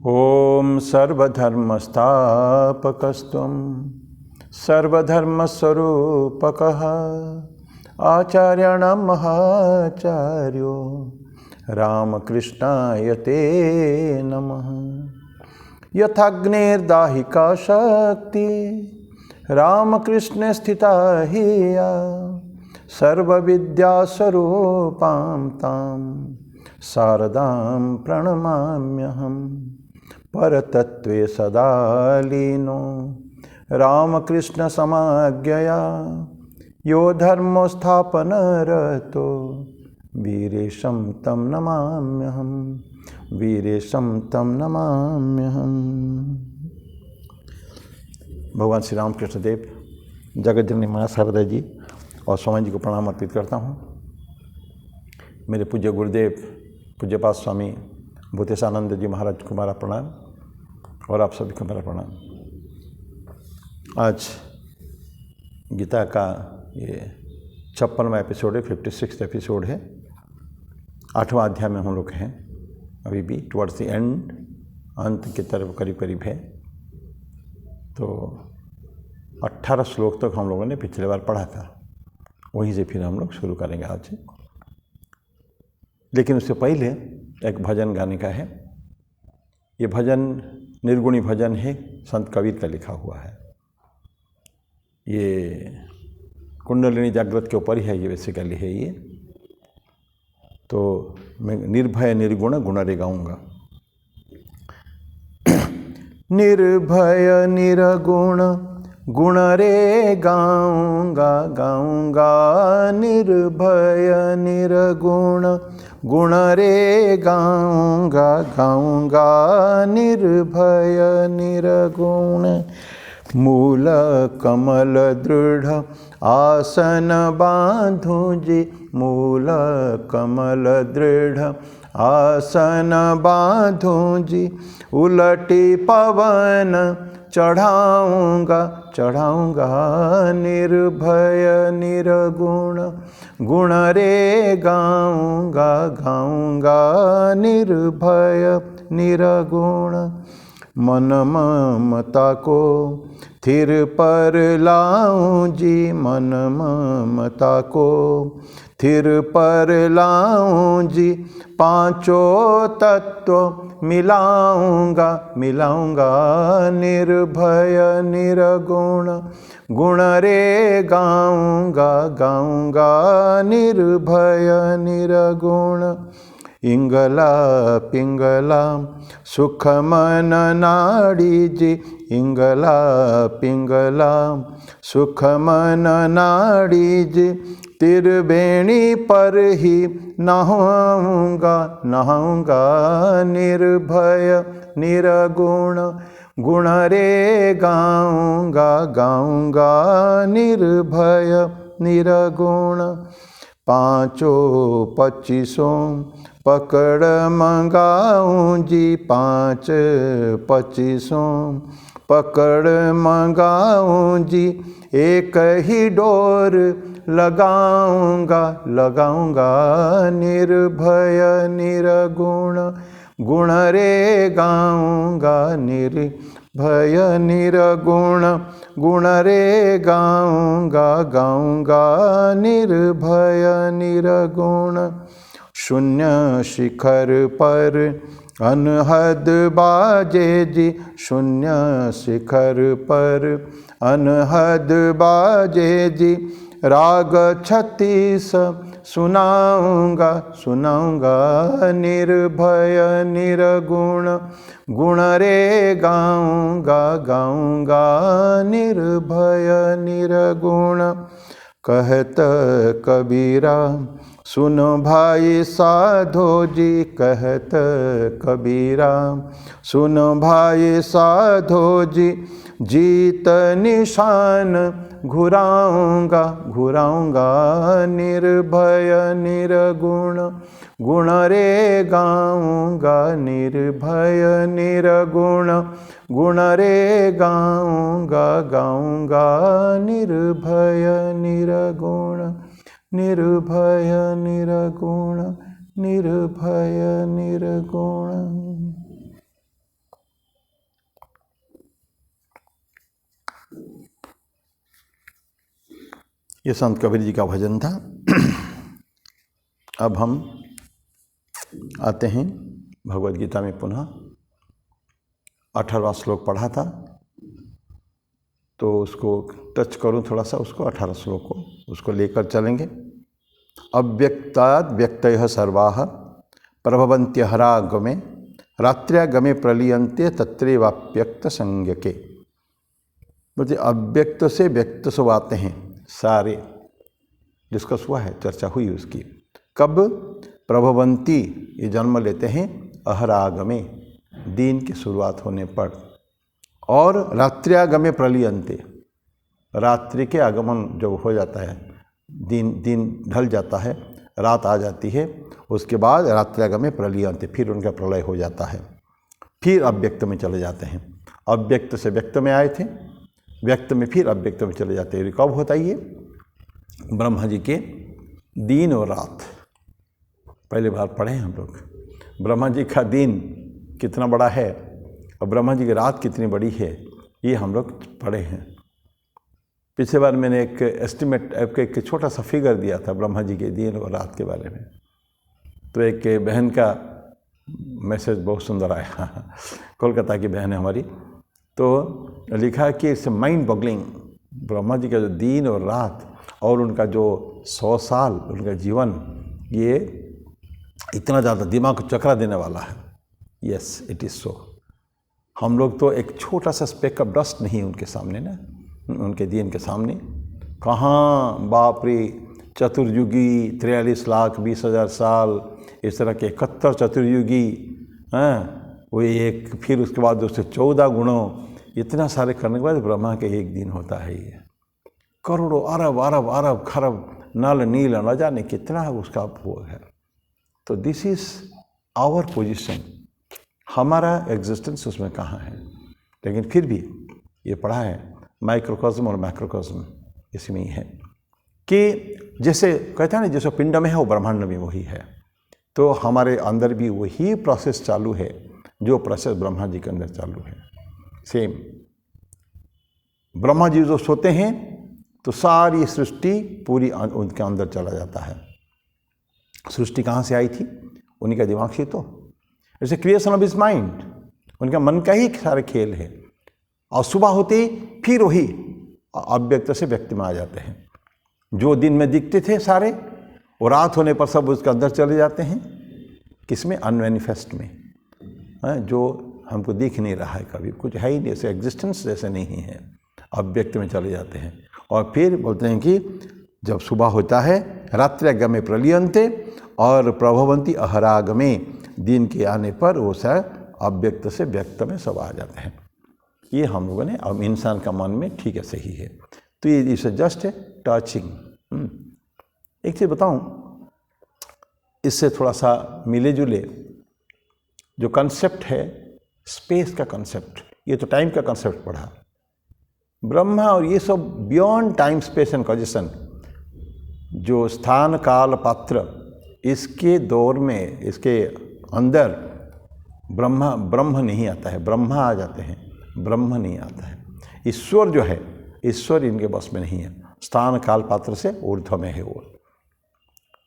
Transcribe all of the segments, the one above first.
ॐ सर्वधर्मस्थापकस्त्वं सर्वधर्मस्वरूपकः आचार्याणां महाचार्यो रामकृष्णाय ते नमः। यथाग्नेर्दाहिका शक्ति रामकृष्णे स्थिता हि या सर्वविद्यास्वरूपां तां शारदां प्रणमाम्यहम्। परतत्त्वे सदा लीनो रामकृष्णसमाज्ञया यो धर्मो स्थापनरतो वीरेशं तं नमाम्यहम्। वीरेशं तं नमाम्यहम्। भगवान श्री राम कृष्ण देव, जगत जननी माँ शारदा जी और स्वामी जी को प्रणाम अर्पित करता हूँ। मेरे पूज्य गुरुदेव पूज्यपाद स्वामी भूतेशानंद जी महाराज को हमारा प्रणाम और आप सभी को मेरा प्रणाम। आज गीता का ये 56वां एपिसोड है, 56 एपिसोड है। 8वां अध्याय में हम लोग हैं, अभी भी टुवर्ड्स द एंड, अंत की तरफ करीब करीब है। तो 18 श्लोक तक हम लोगों ने पिछले बार पढ़ा था, वहीं से फिर हम लोग शुरू करेंगे आज से। लेकिन उससे पहले एक भजन गाने का है। ये भजन निर्गुणी भजन है, संत कबीर का लिखा हुआ है। ये कुंडलिनी जागृत के ऊपर ही है, ये बेसिकली है ये। तो मैं निर्भय निर्गुण गुण रे गाऊंगा। निर्भय निर्गुण गुण रे गाऊंगा गाऊंगा। निर्भय निर्गुण गुण रे गाऊंगा गाऊंगा। निर्भय निर्गुण मूल कमल दृढ़ आसन बांधूं जी। मूल कमल दृढ़ आसन बांधूं जी। उलटी पवन चढ़ाऊंगा चढ़ाऊंगा। निर्भय निर्गुण गुण रे गाऊंगा गाऊंगा। निर्भय निर्गुण मन ममता को थिर पर लाऊं जी। मन ममता को थिर पर लाऊं जी। पांचों तत्व मिलाऊंगा मिलाऊंगा। निर्भय निर्गुण गुण रे गाऊंगा गाऊंगा। निर्भय निर्गुण इंगला पिंगला सुख मन नाड़ी जी। इंगला पिंगला सुख मन नाड़ी जी। त्रिवेणी पर ही नहाऊंगा नहाऊंगा। निर्भय निर्गुण गुण रे गाऊंगा गाऊंगा। निर्भय निर्गुण पांचों पच्चीसों पकड़ मंगाऊं जी। 5 25 पकड़ मंगाऊं जी। एक ही डोर लगाऊंगा लगाऊंगा। निर्भय निर्गुण गुण रे गाऊंगा। निर्भय निर्गुण गुण रे गाऊंगा गाऊंगा। निर्भय निर्गुण शून्य शिखर पर अनहद बाजे जी। शून्य शिखर पर अनहद बाजे जी। राग 36 सुनाऊंगा सुनाऊंगा। निर्भय निर्गुण गुण रे गाऊंगा गाऊंगा। निर्भय निर्गुण कहत कबीरा सुनो भाई साधो जी। कहत कबीरा सुनो भाई साधो जी। जीत निशान घुराऊंगा घुराऊंगा। निर्भय निर्गुण गुण रे गाऊंगा। निर्भय निर्गुण गुण रे गाऊंगा गाऊंगा। निर्भय निर्गुण निर्भय निर्गुण निर्भय निर्गुण। ये संत कबीर जी का भजन था। अब हम आते हैं भगवद गीता में पुनः। 18वां श्लोक पढ़ा था तो उसको टच करूं थोड़ा सा, उसको 18 श्लोक को उसको लेकर चलेंगे। अव्यक्ताद् व्यक्तयः सर्वाः प्रभवन्त्यहरागमे रात्र्यागमे प्रलीयन्ते तत्रैवाप्यक्त संज्ञके। बोलते अव्यक्त से व्यक्त से आते हैं सारे, डिस्कस हुआ है, चर्चा हुई उसकी। कब? प्रभवंती, ये जन्म लेते हैं अहरागमे, दिन की शुरुआत होने पर, और रात्र्यागमे प्रलीयन्ते, रात्रि के आगमन जब हो जाता है, दिन ढल जाता है, रात आ जाती है, उसके बाद रात्र्यागमे प्रलीयन्ते, फिर उनका प्रलय हो जाता है, फिर अव्यक्त में चले जाते हैं। अव्यक्त से व्यक्त में आए थे, व्यक्त में फिर अव्यक्त में चले जाते हैं। कब होता है ये? ब्रह्मा जी के दिन और रात, पहले बार पढ़े हम लोग। ब्रह्मा जी का दिन कितना बड़ा है और ब्रह्मा जी की रात कितनी बड़ी है, ये हम लोग पढ़े हैं। पिछले बार मैंने एक एस्टिमेट, एक छोटा सा फिगर दिया था ब्रह्मा जी के दिन और रात के बारे में। तो एक बहन का मैसेज बहुत सुंदर आया, कोलकाता की बहन है हमारी, तो लिखा कि it's mind boggling, Brahma ji का जो दिन और रात और उनका जो 100 साल उनका जीवन, ये इतना ज़्यादा दिमाग को चकरा देने वाला है। Yes, it is so. हम लोग तो एक छोटा सा स्पेक ऑफ डस्ट नहीं उनके सामने ना, उनके दिन के सामने। कहाँ बाप रे, चतुर्युगी 43 लाख 20,000 साल, इस तरह के 71 चतुर्युगी हैं, वो एक, फिर उसके बाद उससे 14 गुणों, इतना सारे करने के बाद ब्रह्मा के एक दिन होता है। ये करोड़ों अरब अरब अरब खरब नल नील न जाने कितना है उसका वो है। तो दिस इज़ आवर पोजीशन, हमारा एग्जिस्टेंस उसमें कहाँ है। लेकिन फिर भी ये पढ़ा है माइक्रोकॉस्म और मैक्रोकॉस्म इसमें ही है कि जैसे कहते हैं ना, जैसे पिंड में है वो ब्रह्मांड में वही है। तो हमारे अंदर भी वही प्रोसेस चालू है जो प्रोसेस ब्रह्मा जी के अंदर चालू है। सेम ब्रह्मा जी जो सोते हैं तो सारी सृष्टि पूरी उनके अंदर चला जाता है। सृष्टि कहाँ से आई थी? उन्हीं का दिमाग से। तो जैसे क्रिएशन ऑफ हिज माइंड, उनका मन का ही सारे खेल है। और सुबह होते ही फिर वही अव्यक्त से व्यक्त में आ जाते हैं। जो दिन में दिखते थे सारे, और रात होने पर सब उसके अंदर चले जाते हैं। किसमें? अनमैनिफेस्ट में, जो हमको दिख नहीं रहा है, कभी कुछ है ही नहीं, ऐसे एग्जिस्टेंस जैसे नहीं है, अव्यक्त में चले जाते हैं। और फिर बोलते हैं कि जब सुबह होता है, रात्र्यागमे प्रलीयन्ते और प्रभवन्ति अहरागमे, दिन के आने पर वो सब अव्यक्त से व्यक्त में सब आ जाते हैं। ये हम लोगों ने, अब इंसान का मन में ठीक है, सही है। तो ये इस जस्ट टचिंग। एक चीज़ बताऊं, इससे थोड़ा सा मिले जुले जो कंसेप्ट है, स्पेस का कंसेप्ट, ये तो टाइम का कंसेप्ट पढ़ा। ब्रह्मा और ये सब beyond time space and causation, जो स्थान काल पात्र, इसके दौर में, इसके अंदर ब्रह्म नहीं आता है। ब्रह्मा आ जाते हैं, ब्रह्म नहीं आता है। ईश्वर जो है, ईश्वर इनके बस में नहीं है, स्थान काल पात्र से ऊर्ध्व में है वो।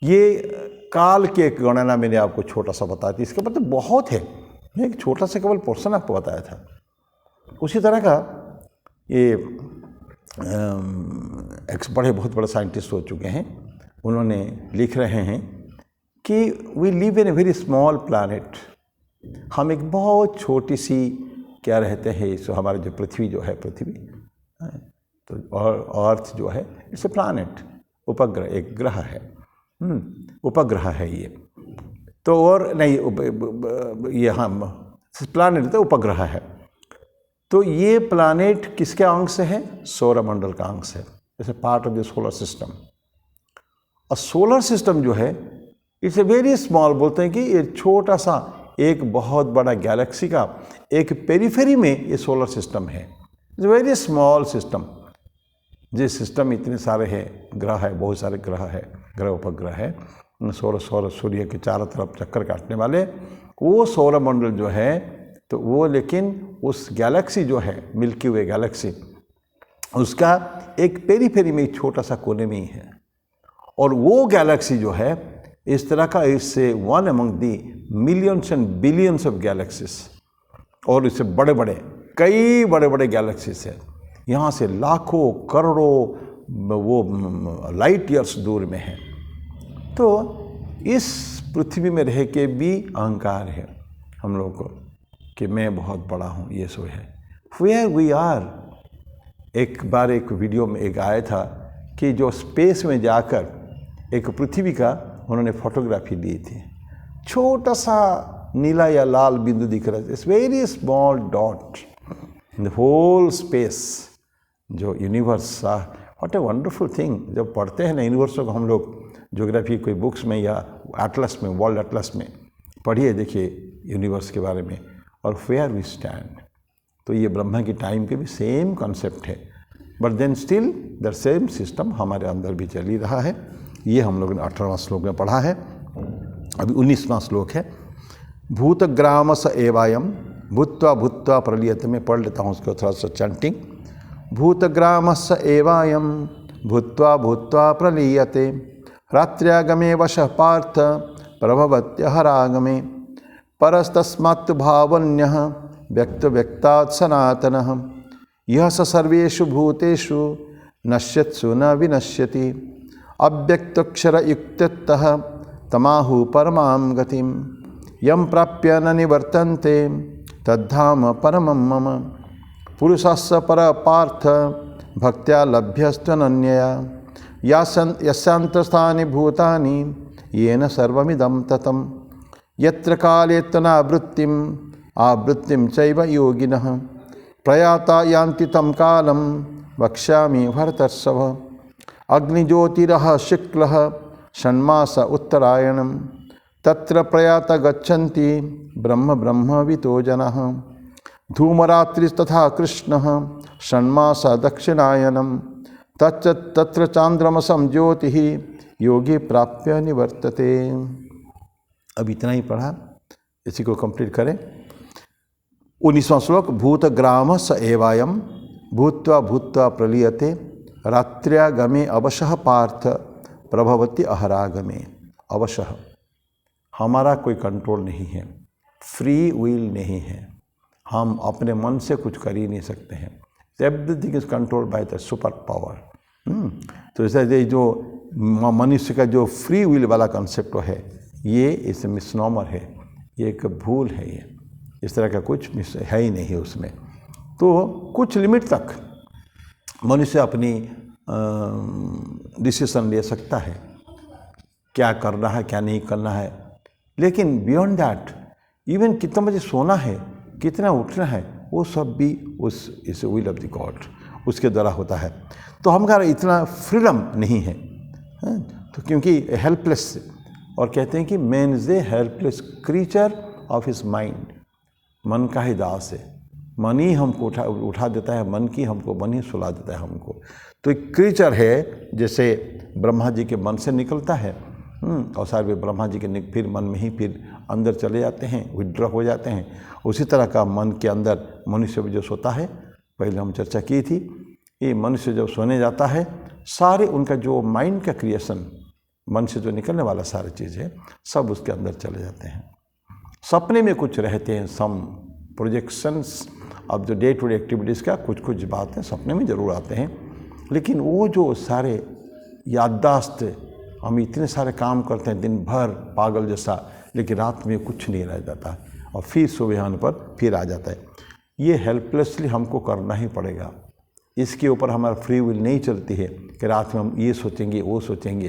ये काल की एक गणना मैंने आपको छोटा सा बताया था, इसके मतलब बहुत है, मैं एक छोटा सा केवल पोर्शन आपको बताया था। उसी तरह का ये बहुत बड़े साइंटिस्ट हो चुके हैं, उन्होंने लिख रहे हैं कि we live in a very small planet. हम एक बहुत छोटी सी क्या रहते हैं, सो हमारे जो पृथ्वी जो है, पृथ्वी तो, और अर्थ जो है, इट्स ए प्लैनेट, उपग्रह, एक ग्रह है, उपग्रह है ये। तो और नहीं, ये हम प्लैनेट तो उपग्रह है। तो ये प्लैनेट किसके अंश से है? सौर मंडल का अंश है, जैसे part of the solar system. और सोलर सिस्टम जो है, इट्स ए वेरी स्मॉल, बोलते हैं कि ये छोटा सा एक बहुत बड़ा गैलेक्सी का एक पेरिफेरी में ये सोलर सिस्टम है। It's very small system. जिस सिस्टम में इतने सारे हैं, ग्रह है, बहुत सारे ग्रह है, ग्रह उपग्रह है, सौर सूर्य के चारों तरफ चक्कर काटने वाले, वो सौर मंडल जो है, तो वो लेकिन उस गैलेक्सी जो है, मिल्की वे गैलेक्सी, उसका एक पेरीफेरी में एक छोटा सा कोने में ही है। और वो गैलेक्सी जो है इस तरह का, इससे one among the millions and billions of galaxies, और इससे बड़े बड़े कई बड़े बड़े गैलेक्सीज हैं। यहाँ से लाखों करोड़ों वो लाइट ईयर्स दूर में है। तो इस पृथ्वी में रह के भी अहंकार है हम लोग को कि मैं बहुत बड़ा हूँ, ये सो है। Where we are. एक बार एक वीडियो में एक आया था कि जो स्पेस में जाकर एक पृथ्वी का उन्होंने फोटोग्राफी ली थी, छोटा सा नीला या लाल बिंदु दिख रहा है, it's very small dot in the whole space, जो universe. What a wonderful thing. जब पढ़ते हैं ना यूनिवर्सों को हम लोग ज्योग्राफी कोई बुक्स में या एटलस में, वर्ल्ड एटलस में पढ़िए, देखिए यूनिवर्स के बारे में, और वेयर वी स्टैंड। तो ये ब्रह्मा की टाइम के भी सेम कॉन्सेप्ट है, but then still the same system हमारे अंदर भी चल ही रहा है। ये हम लोगों ने 18वां श्लोक में पढ़ा है। अभी 19वां श्लोक है। भूतग्रामस एवायम भूत्वा भूत्वा प्रलीयते। में पढ़ लेता हूँ उसको थोड़ा सा चैंटिंग। भूतग्रामस एवायम भूत्वा भूत्वा प्रलीयते रात्र्यागमे वशः पार्थ प्रभवत्यहरागमे परस्तस्मात् भावन्यः व्यक्त व्यक्तात् सनातनः यह स सर्वेषु भूतेषु नश्यत्सु न विनश्यति अव्यक्तक्षरयुक्ततः तमाहु परमां गतिं यं प्राप्य न निवर्तन्ते तद्धाम परमं मम पुरुषस्य परपार्थ भक्त्या लभ्यस्त्वनन्यया यस्यान्तस्थानि भूतानि येन सर्वमिदं ततं यत्र काले तनावृत्तिम् आवृत्तिं चैव योगिनः प्रयाता यान्ति तं कालं वक्ष्यामि भरतर्षभ अग्निज्योतिरः शुक्लः षण्मास उत्तरायणं तत्र प्रयाता गच्छन्ति ब्रह्म ब्रह्मवितो जनाः धूमरात्रिस्तथा कृष्णः षण्मास दक्षिणायनं तत्र चांद्रमसं ज्योतिः योगी प्राप्य निवर्तते। अब इतना ही पढ़ा, इसी को कंप्लीट करें। 19वां श्लोक। भूतग्रामस एवायम भूत्वा भूत्वा प्रलीयते रात्र्यागमे अवशः पार्थ प्रभवति अहरागमे। अवशः, हमारा कोई कंट्रोल नहीं है, फ्री विल नहीं है, हम अपने मन से कुछ कर ही नहीं सकते हैं। Everything is controlled by the super power. तो ऐसे जो मनुष्य का जो फ्री विल वाला कंसेप्ट है, ये इस मिसनॉमर है, ये एक भूल है। ये इस तरह का कुछ है ही नहीं उसमें। तो कुछ लिमिट तक मनुष्य अपनी डिसीजन ले सकता है, क्या करना है क्या नहीं करना है, लेकिन बियॉन्ड दैट इवन कितना बजे सोना है, कितना उठना है, वो सब भी इस विल ऑफ द गॉड, उसके द्वारा होता है। तो हमारा इतना फ्रीडम नहीं है, तो क्योंकि हेल्पलेस, और कहते हैं कि man is a helpless creature of his mind. मन का ही दास है, मन ही हमको उठा देता है, मन ही सुला देता है हमको। तो एक क्रीचर है, जैसे ब्रह्मा जी के मन से निकलता है और सारे ब्रह्मा जी के फिर मन में ही फिर अंदर चले जाते हैं, विड्रॉ हो जाते हैं। उसी तरह का मन के अंदर मनुष्य भी जो सोता है, पहले हम चर्चा की थी, ये मनुष्य जब सोने जाता है, सारे उनका जो माइंड का क्रिएशन, मन से जो निकलने वाला सारी चीज़ है, सब उसके अंदर चले जाते हैं। सपने में कुछ रहते हैं, सम प्रोजेक्शंस अब जो डे टू डे एक्टिविटीज़ का कुछ बातें सपने में ज़रूर आते हैं, लेकिन वो जो सारे याददाश्त, हम इतने सारे काम करते हैं दिन भर पागल जैसा, लेकिन रात में कुछ नहीं रह जाता और फिर सुबह आने पर फिर आ जाता है। ये हेल्पलेसली हमको करना ही पड़ेगा। इसके ऊपर हमारा फ्री विल नहीं चलती है कि रात में हम ये सोचेंगे वो सोचेंगे।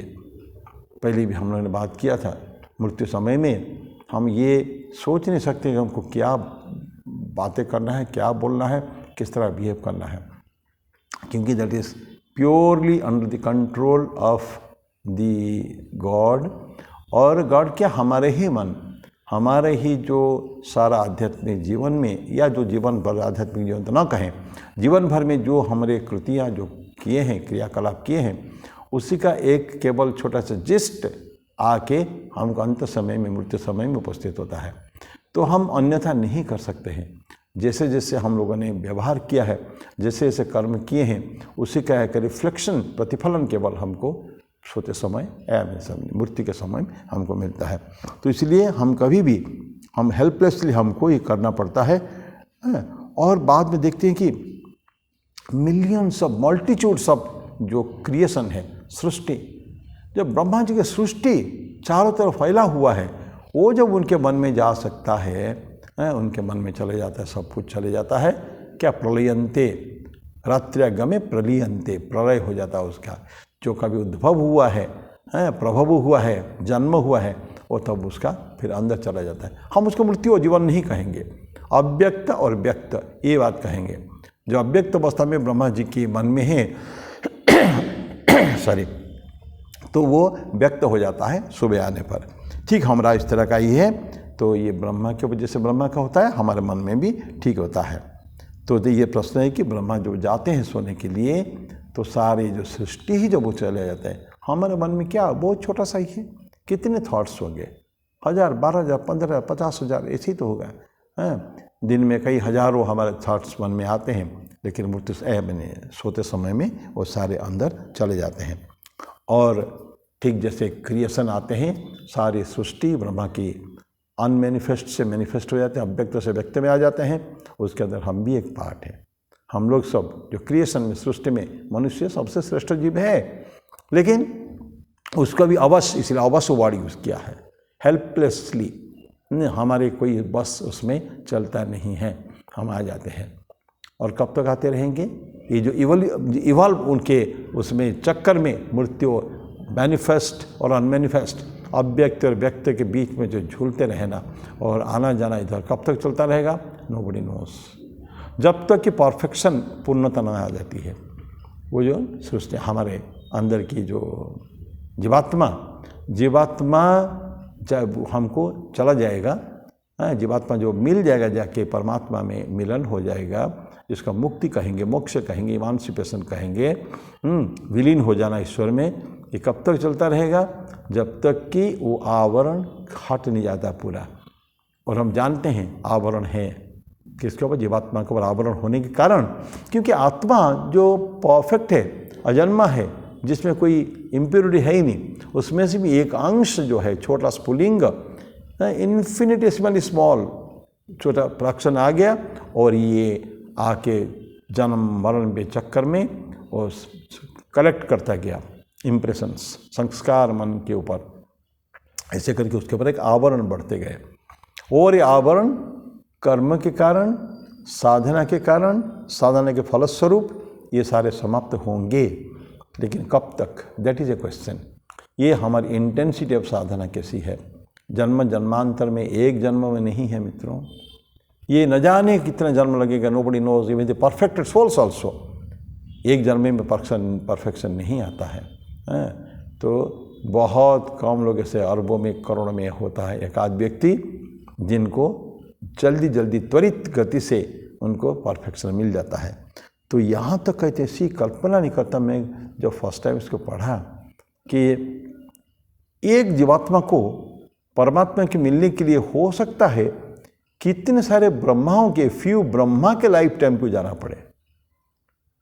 पहले भी हम लोगों ने बात किया था, मृत्यु समय में हम ये सोच नहीं सकते कि हमको क्या बातें करना है, क्या बोलना है, किस तरह बिहेव करना है, क्योंकि that is purely under the control of the God. और गॉड क्या, हमारे ही मन, हमारे ही जो सारा आध्यात्मिक जीवन में, या जो जीवन भर आध्यात्मिक जीवन तो ना कहें, जीवन भर में जो हमारे कृतियाँ जो किए हैं, क्रियाकलाप किए हैं, उसी का एक केवल छोटा सा जिस्ट आके हमको अंत समय में, मृत्यु समय में उपस्थित होता है। तो हम अन्यथा नहीं कर सकते हैं। जैसे जैसे हम लोगों ने व्यवहार किया है, जैसे जैसे कर्म किए हैं, उसी का एक रिफ्लेक्शन, प्रतिफलन केवल हमको सोते समय मृत्यु के समय हमको मिलता है। तो इसलिए हम कभी भी हम हेल्पलेसली हमको ये करना पड़ता है। और बाद में देखते हैं कि मिलियंस ऑफ मल्टीट्यूड्स ऑफ जो क्रिएशन है, सृष्टि, जब ब्रह्मा जी की सृष्टि चारों तरफ फैला हुआ है, वो जब उनके मन में जा सकता है, उनके मन में चले जाता है, सब कुछ चले जाता है। क्या प्रलयंते, रात्र्यागमे प्रलयंते, प्रलय हो जाता है उसका। जो कभी उद्भव हुआ है, प्रभव हुआ है, जन्म हुआ है, वो तब उसका फिर अंदर चला जाता है। हम उसको मृत्यु और जीवन नहीं कहेंगे, अव्यक्त और व्यक्त ये बात कहेंगे। जो अव्यक्त अवस्था में ब्रह्मा जी के मन में है सॉरी, तो वो व्यक्त हो जाता है सुबह आने पर। ठीक हमारा इस तरह का ही है। तो ये ब्रह्मा के वजह से ब्रह्मा का होता है, हमारे मन में भी ठीक होता है। तो ये प्रश्न है कि ब्रह्मा जो जाते हैं सोने के लिए, तो सारी जो सृष्टि ही जब वो चले जाते हैं, हमारे मन में क्या बहुत छोटा सा ही है, कितने थॉट्स होंगे, 1000, 12,000, 15,000, 50,000 ऐसे ही तो होगा। दिन में कई हजारों हमारे थॉट्स मन में आते हैं, लेकिन मृत्यु सोते समय में वो सारे अंदर चले जाते हैं। और ठीक जैसे क्रिएशन आते हैं, सारी सृष्टि ब्रह्मा की अनमैनिफेस्ट से मैनिफेस्ट हो जाते हैं, अव्यक्त से व्यक्त में आ जाते हैं। उसके अंदर हम भी एक पार्ट है। हम लोग सब जो क्रिएशन में, सृष्टि में, मनुष्य सबसे श्रेष्ठ जीव है, लेकिन उसका भी अवश्य, इसलिए अवश्य वर्ड यूज़ किया है, हेल्पलेसली। हमारे कोई बस उसमें चलता नहीं है, हम आ जाते हैं। और कब तक आते रहेंगे? ये जो इवॉल्व उनके उसमें चक्कर में मृत्यु, मैनिफेस्ट और अनमैनिफेस्ट, अव्यक्त और व्यक्त के बीच में जो झूलते रहना और आना जाना इधर कब तक चलता रहेगा? Nobody nose. जब तक कि परफेक्शन, पूर्णता न आ जाती है। वो जो सृष्टि हमारे अंदर की जो जीवात्मा जब हमको चला जाएगा, जीवात्मा जो मिल जाएगा, जाके परमात्मा में मिलन हो जाएगा, जिसका मुक्ति कहेंगे, मोक्ष कहेंगे, इमांसिपेशन कहेंगे, विलीन हो जाना ईश्वर में। ये कब तक चलता रहेगा? जब तक कि वो आवरण हट नहीं जाता पूरा। और हम जानते हैं आवरण है किसके ऊपर? जीवात्मा के ऊपर आवरण होने के कारण, क्योंकि आत्मा जो परफेक्ट है, अजन्मा है, जिसमें कोई इम्प्योरिटी है ही नहीं, उसमें से भी एक अंश जो है, छोटा स्फुलिंग, इन्फिनिटेसिमल स्मॉल छोटा फ्रैक्शन आ गया, और ये आके जन्म मरण के चक्कर में और कलेक्ट करता गया इम्प्रेशंस, संस्कार मन के ऊपर, ऐसे करके उसके ऊपर एक आवरण बढ़ते गए। और ये आवरण कर्म के कारण, साधना के कारण, साधना के फलस्वरूप ये सारे समाप्त होंगे। लेकिन कब तक? That is a question. ये हमारी इंटेंसिटी ऑफ साधना कैसी है? जन्म जन्मांतर में, एक जन्म में नहीं है मित्रों। ये न जाने कितना जन्म लगेगा, nobody knows, even the perfected souls also. एक जन्म में परफेक्शन नहीं आता है। तो बहुत कम लोग ऐसे, अरबों में, करोड़ों में होता है एक आध व्यक्ति जिनको जल्दी जल्दी त्वरित गति से उनको परफेक्शन मिल जाता है। तो यहाँ तक कहते ऐसी कल्पना नहीं करता मैं जब फर्स्ट टाइम इसको पढ़ा कि एक जीवात्मा को परमात्मा के मिलने के लिए हो सकता है कितने सारे ब्रह्माओं के, फ्यू ब्रह्मा के लाइफ टाइम को जाना पड़े।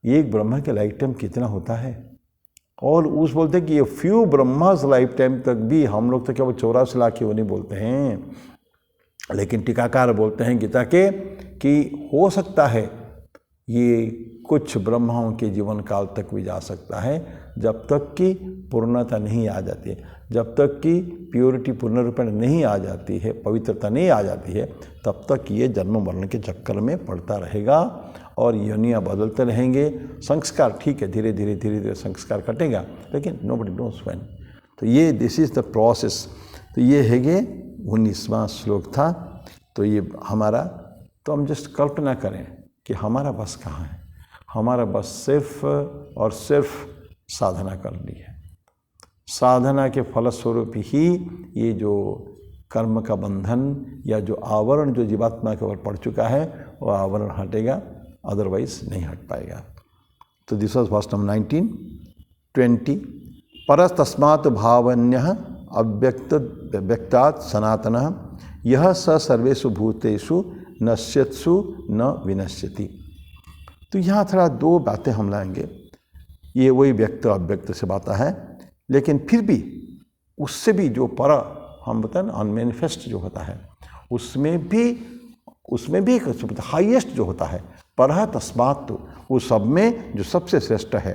एक ब्रह्मा के लाइफ टाइम कितना होता है? और उस बोलते हैं कि ये फ्यू ब्रह्मास लाइफ टाइम तक भी हम लोग तो क्या वो 84 लाख ही वो नहीं बोलते हैं, लेकिन टीकाकार बोलते हैं गीता के कि हो सकता है ये कुछ ब्रह्माओं के जीवन काल तक भी जा सकता है, जब तक कि पूर्णता नहीं आ जाती है, जब तक कि प्योरिटी पूर्ण रूप में नहीं आ जाती है, पवित्रता नहीं आ जाती है, तब तक ये जन्म मरण के चक्कर में पड़ता रहेगा और योनियाँ बदलते रहेंगे। संस्कार ठीक है, धीरे धीरे संस्कार कटेगा, लेकिन नोबडी नोस व्हेन। तो ये दिस इज़ द प्रोसेस। तो ये है ये 19वां श्लोक था। तो ये हमारा, तो हम जस्ट कल्पना करें कि हमारा बस कहाँ है? हमारा बस सिर्फ और सिर्फ साधना करनी है। साधना के फलस्वरूप ही ये जो कर्म का बंधन या जो आवरण जो जीवात्मा के ऊपर पड़ चुका है, वो आवरण हटेगा, अदरवाइज नहीं हट पाएगा। तो दिस वाज वर्स नंबर 19, 20। परस्तस्मात् भावन्यः अव्यक्त व्यक्तात् सनातनः यह स सर्वेषु भूतेषु नश्यत्सु न विनश्यति। तो यहाँ थोड़ा दो बातें हम लाएंगे। ये वही व्यक्त अव्यक्त से बात है, लेकिन फिर भी उससे भी जो पर हम बताएं ना अनमैनिफेस्ट जो होता है, उसमें भी हाईएस्ट जो होता है पर तस्मात्, तो वो सब में जो सबसे श्रेष्ठ है।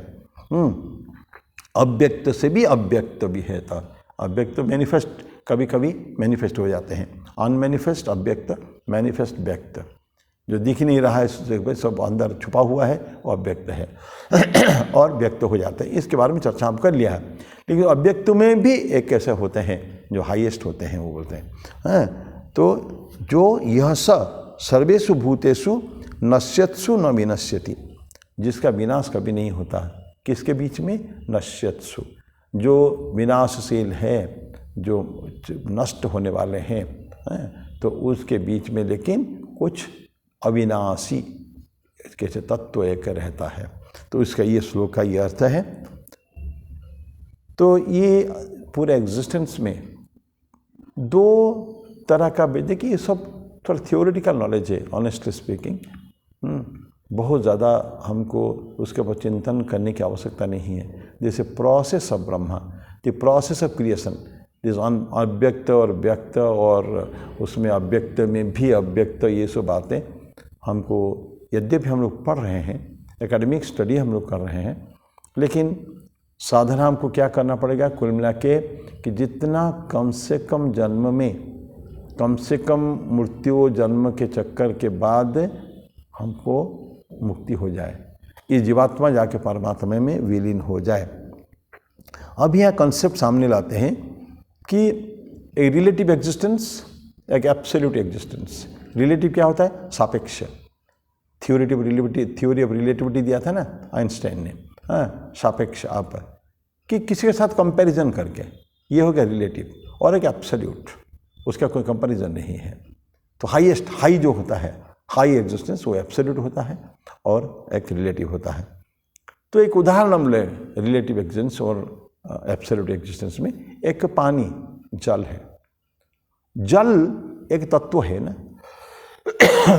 अव्यक्त से भी अव्यक्त भी है। तो अव्यक्त मैनिफेस्ट कभी कभी मैनिफेस्ट हो जाते हैं, अनमैनिफेस्ट अव्यक्त, मैनिफेस्ट व्यक्त। जो दिख नहीं रहा है सब अंदर छुपा हुआ है वो अव्यक्त है और व्यक्त हो जाते हैं। इसके बारे में चर्चा हम कर लिया है। लेकिन अव्यक्त में भी एक ऐसे होते हैं जो हाईएस्ट होते हैं, वो बोलते हैं तो जो यह सर्वेषु भूतेषु नश्यत्सु न विनश्यति, जिसका विनाश कभी नहीं होता। किसके बीच में? नश्यत्सु, जो विनाशशील है, जो नष्ट होने वाले हैं, तो उसके बीच में लेकिन कुछ अविनाशी कैसे तत्व एक रहता है। तो इसका ये श्लोक का ये अर्थ है। तो ये पूरे एग्जिस्टेंस में दो तरह का, देखिए ये सब थोड़ा थियोरेटिकल नॉलेज है, ऑनेस्टली स्पीकिंग। बहुत ज़्यादा हमको उसके ऊपर चिंतन करने की आवश्यकता नहीं है। जैसे process of Brahma, the process of creation, this अव्यक्त और व्यक्त, और उसमें अव्यक्त में भी अव्यक्त, ये सब बातें हमको यद्यपि हम लोग पढ़ रहे हैं, एकेडमिक स्टडी हम लोग कर रहे हैं, लेकिन साधना हमको क्या करना पड़ेगा कुल मिला के कि जितना कम से कम जन्म में, कम से कम मृत्यु जन्म के चक्कर के बाद हमको मुक्ति हो जाए, इस जीवात्मा जाके परमात्मा में विलीन हो जाए। अब यह कंसेप्ट सामने लाते हैं कि एक रिलेटिव एग्जिस्टेंस, एक एब्सोल्यूट एग्जिस्टेंस। रिलेटिव क्या होता है? सापेक्ष। थ्योरी ऑफ रिलेटिविटी दिया था ना आइंस्टाइन ने, सापेक्ष आप कि किसी के साथ कंपैरिजन करके, ये हो गया रिलेटिव। और एक एब्सोल्यूट, उसका कोई कंपैरिजन नहीं है। तो हाईएस्ट, हाई जो होता है, हाई एग्जिस्टेंस, वो एब्सोल्यूट होता है और एक रिलेटिव होता है। तो एक उदाहरण हम ले रिलेटिव एग्जिस्टेंस और एब्सोल्यूट एग्जिस्टेंस में। एक पानी, जल है। जल एक तत्व है ना,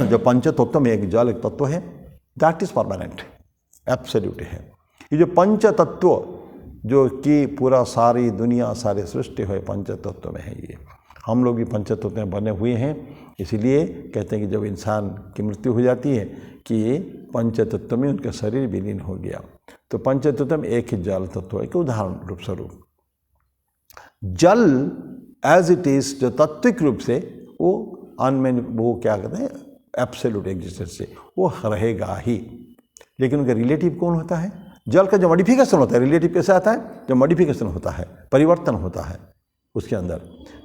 जो पंच तत्व में एक जल एक तत्व है, दैट इज परमानेंट, एब्सोल्यूट है। ये जो पंच तत्व जो कि पूरा सारी दुनिया, सारे सृष्टि है पंच तत्व में है। ये हम लोग भी पंच तत्व में बने हुए हैं, इसीलिए कहते हैं कि जब इंसान की मृत्यु हो जाती है कि पंच तत्व में उनका शरीर विलीन हो गया। तो पंच तत्व में एक ही जल तत्व है। कि उदाहरण रूप स्वरूप जल एज इट इज, जो तात्विक रूप से वो क्या कहते हैं एब्सोल्यूट एग्जिस्टेंस से वो रहेगा ही। लेकिन उनका रिलेटिव कौन होता है? जल का जो मॉडिफिकेशन होता है। रिलेटिव कैसे आता है? जो मॉडिफिकेशन होता है, परिवर्तन होता है उसके अंदर।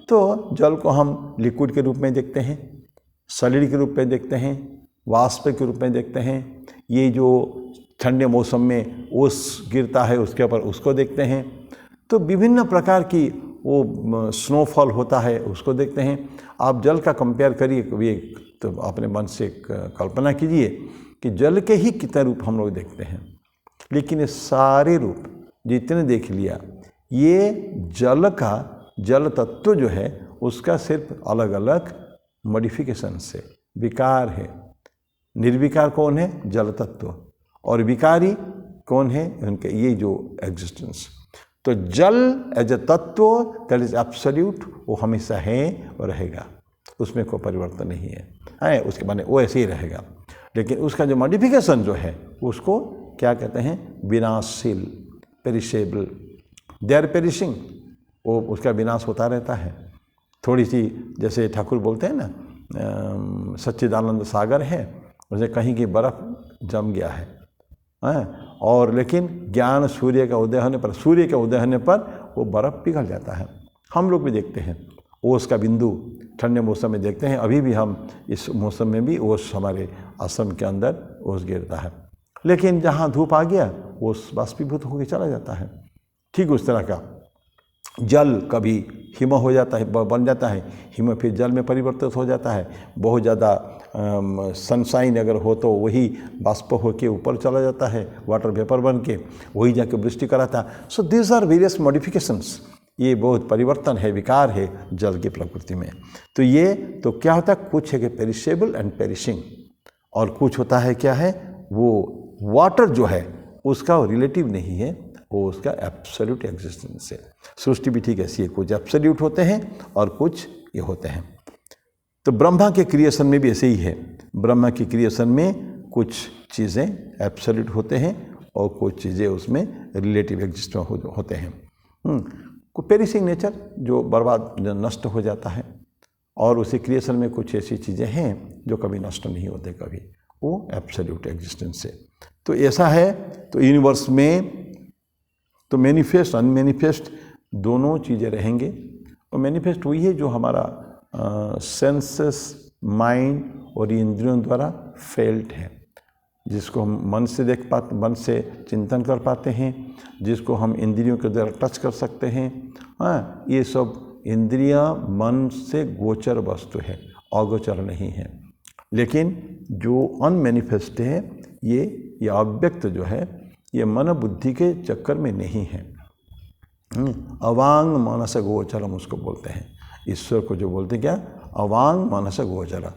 तो जल को हम लिक्विड के रूप में देखते हैं, सॉलिड के रूप में देखते हैं, वाष्प के रूप में देखते हैं। ये जो ठंडे मौसम में ओस गिरता है उसके ऊपर, उसको देखते हैं। तो विभिन्न प्रकार की वो स्नोफॉल होता है, उसको देखते हैं। आप जल का कंपेयर करिए कभी, तो अपने मन से कल्पना कीजिए कि जल के ही कितने रूप हम लोग देखते हैं। लेकिन ये सारे रूप जितने देख लिया, ये जल का, जल तत्व जो है उसका सिर्फ अलग अलग मॉडिफिकेशन से विकार है। निर्विकार कौन है? जल तत्व। और विकारी कौन है? उनके ये जो एग्जिस्टेंस। तो जल एज ए तत्व दैट इज एब्सोल्यूट, वो हमेशा है और रहेगा, उसमें कोई परिवर्तन नहीं है उसके बाद वो ऐसे ही रहेगा। लेकिन उसका जो मॉडिफिकेशन जो है उसको क्या कहते हैं? विनाशशील, पेरिशेबल, दे आर पेरिशिंग, वो उसका विनाश होता रहता है। थोड़ी सी जैसे ठाकुर बोलते हैं ना, सच्चिदानंद सागर है, उसे कहीं की बर्फ़ जम गया है और लेकिन ज्ञान सूर्य का उदय होने पर, सूर्य के उदय होने पर वो बर्फ़ पिघल जाता है। हम लोग भी देखते हैं ओस का बिंदु ठंडे मौसम में देखते हैं। अभी भी हम इस मौसम में भी ओस हमारे आश्रम के अंदर ओस गिरता है। लेकिन जहाँ धूप आ गया ओस बाष्पीभूत होकर चला जाता है। ठीक उस तरह का जल कभी हिम हो जाता है, बन जाता है, हिम फिर जल में परिवर्तित हो जाता है। बहुत ज़्यादा सनशाइन अगर हो तो वही बाष्प होकर ऊपर चला जाता है, वाटर वेपर बन के, वही जाके वृष्टि कराता है। So these are various modifications ये बहुत परिवर्तन है, विकार है जल की प्रकृति में। तो ये तो क्या होता है, कुछ है कि पेरिशेबल एंड पेरिशिंग, और कुछ होता है क्या है, वो वाटर जो है उसका रिलेटिव नहीं है, वो उसका एब्सोल्यूट एग्जिस्टेंस है। सृष्टि भी ठीक ऐसी है, कुछ एब्सोल्यूट होते हैं और कुछ ये होते हैं। तो ब्रह्मा के क्रिएशन में भी ऐसे ही है। ब्रह्मा की क्रिएशन में कुछ चीज़ें एब्सोल्यूट होते हैं और कुछ चीज़ें उसमें रिलेटिव एग्जिस्ट होते हैं। कोई पेरिशिंग नेचर जो बर्बाद नष्ट हो जाता है, और उसी क्रिएशन में कुछ ऐसी चीज़ें हैं जो कभी नष्ट नहीं होते, कभी वो एब्सोल्यूट एग्जिस्टेंस है। तो ऐसा है। तो यूनिवर्स में तो मैनिफेस्ट अनमैनिफेस्ट दोनों चीज़ें रहेंगे। और मैनिफेस्ट वही है जो हमारा सेंसेस, माइंड और इंद्रियों द्वारा फेल्ट है, जिसको हम मन से देख पाते, मन से चिंतन कर पाते हैं, जिसको हम इंद्रियों के द्वारा टच कर सकते हैं। हाँ, ये सब इंद्रियां मन से गोचर वस्तु है, अगोचर नहीं है। लेकिन जो अनमैनिफेस्ट है, ये अव्यक्त जो है, ये मन बुद्धि के चक्कर में नहीं है। अवांग मनस गोचरम उसको बोलते हैं। ईश्वर को जो बोलते हैं क्या, अवांग मनस गोचर।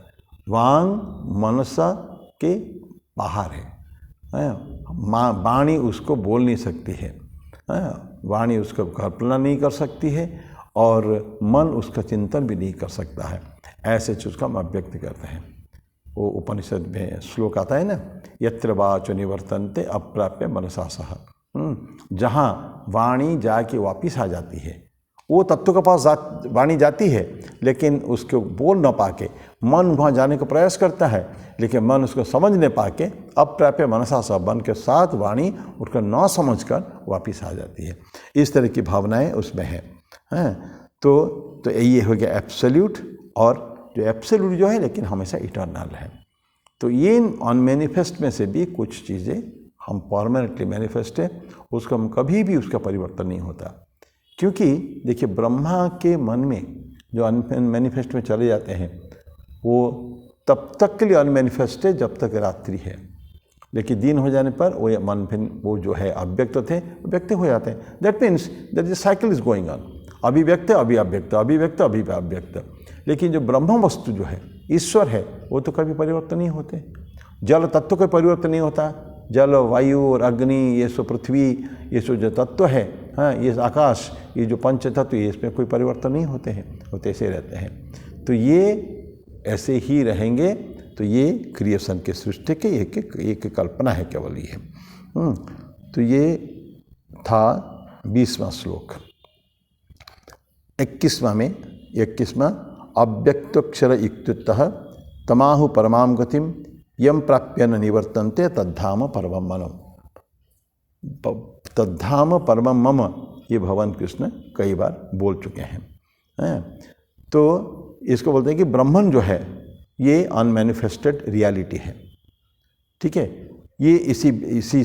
वांग मनसा के बाहर है, वाणी उसको बोल नहीं सकती है, वाणी उसको कल्पना नहीं कर सकती है, और मन उसका चिंतन भी नहीं कर सकता है। ऐसे चीज़ का हम अव्यक्त करते हैं। वो उपनिषद में श्लोक आता है ना, यत्र वाचो निवर्तन्ते अप्राप्य मनसा सह। जहाँ वाणी जाके वापिस आ जाती है, वो तत्व के पास वाणी जाती है, लेकिन उसको बोल न पाके मन वहाँ जाने का प्रयास करता है, लेकिन मन उसको समझ नहीं पाके अप्राप्य मनसा सह, मन के साथ वाणी उसको न समझकर वापिस आ जाती है। इस तरह की भावनाएं उसमें हैं। तो ये हो गया एब्सोल्यूट, और जो एब्सोल्यूट जो है लेकिन हमेशा इटर्नल है। तो ये अनमैनिफेस्ट में से भी कुछ चीज़ें हम परमानेंटली मैनिफेस्ट है, उसको हम कभी भी उसका परिवर्तन नहीं होता। क्योंकि देखिए, ब्रह्मा के मन में जो अनमैनिफेस्ट में चले जाते हैं, वो तब तक के लिए अनमैनिफेस्ट है जब तक रात्रि है, लेकिन दिन हो जाने पर वो मन फिर वो जो है अव्यक्त थे व्यक्त हो जाते हैं। That means that the cycle is going on, अभी व्यक्त अभी अव्यक्त, अभी व्यक्त अभी अव्यक्त। लेकिन जो ब्रह्म वस्तु जो है, ईश्वर है, वो तो कभी परिवर्तन नहीं होते। जल तत्व का परिवर्तन नहीं होता। जल, वायु और अग्नि, ये सो पृथ्वी, ये सो जो तत्व है, हाँ, ये आकाश, ये जो पंच तत्व, ये इसमें कोई परिवर्तन नहीं होते हैं, होते ऐसे रहते हैं। तो ये ऐसे ही रहेंगे। तो ये क्रिएशन के सृष्टि के एक कल्पना है केवल ये। तो ये था 20वां श्लोक। 21वां अव्यक्तोक्षर इत्युक्तः तमाहु परमां गतिम यम प्राप्य न निवर्तन्ते तद्धाम परमं मम। तद्धाम परमं मम ये भगवान कृष्ण कई बार बोल चुके हैं। तो इसको बोलते हैं कि ब्रह्मन जो है ये अनमैनिफेस्टेड रियलिटी है। ठीक है, ये इसी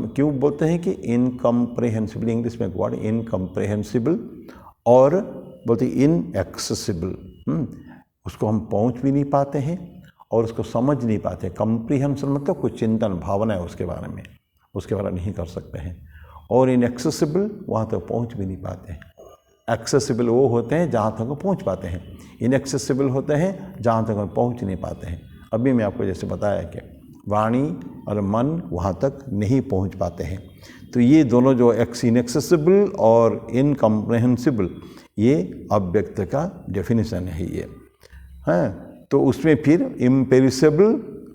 क्यों बोलते हैं कि इनकम्प्रेहेंसिबल, इंग्लिश में वर्ड इनकम्प्रेहेंसिबल, और बोलते इनएक्सेसिबल। उसको हम पहुंच भी नहीं पाते हैं और उसको समझ नहीं पाते। कम्प्रीहेंशन मतलब कुछ चिंतन भावना है उसके बारे में, उसके बारे में नहीं कर सकते हैं। और इनएक्सेसिबल, वहाँ तक पहुँच भी नहीं पाते हैं। एक्सेसिबल वो होते हैं जहाँ तक वो पहुँच पाते हैं, इनएक्सेसिबल होते हैं जहाँ तक हम पहुँच नहीं पाते हैं। अभी मैं आपको जैसे बताया कि वाणी और मन वहाँ तक नहीं पहुँच पाते हैं। तो ये दोनों जो इनएक्सेसिबल और इनकम्प्रेहेंसिबल, ये अव्यक्त का डेफिनेशन है ये। हाँ, तो उसमें फिर इम्पेरिसेबल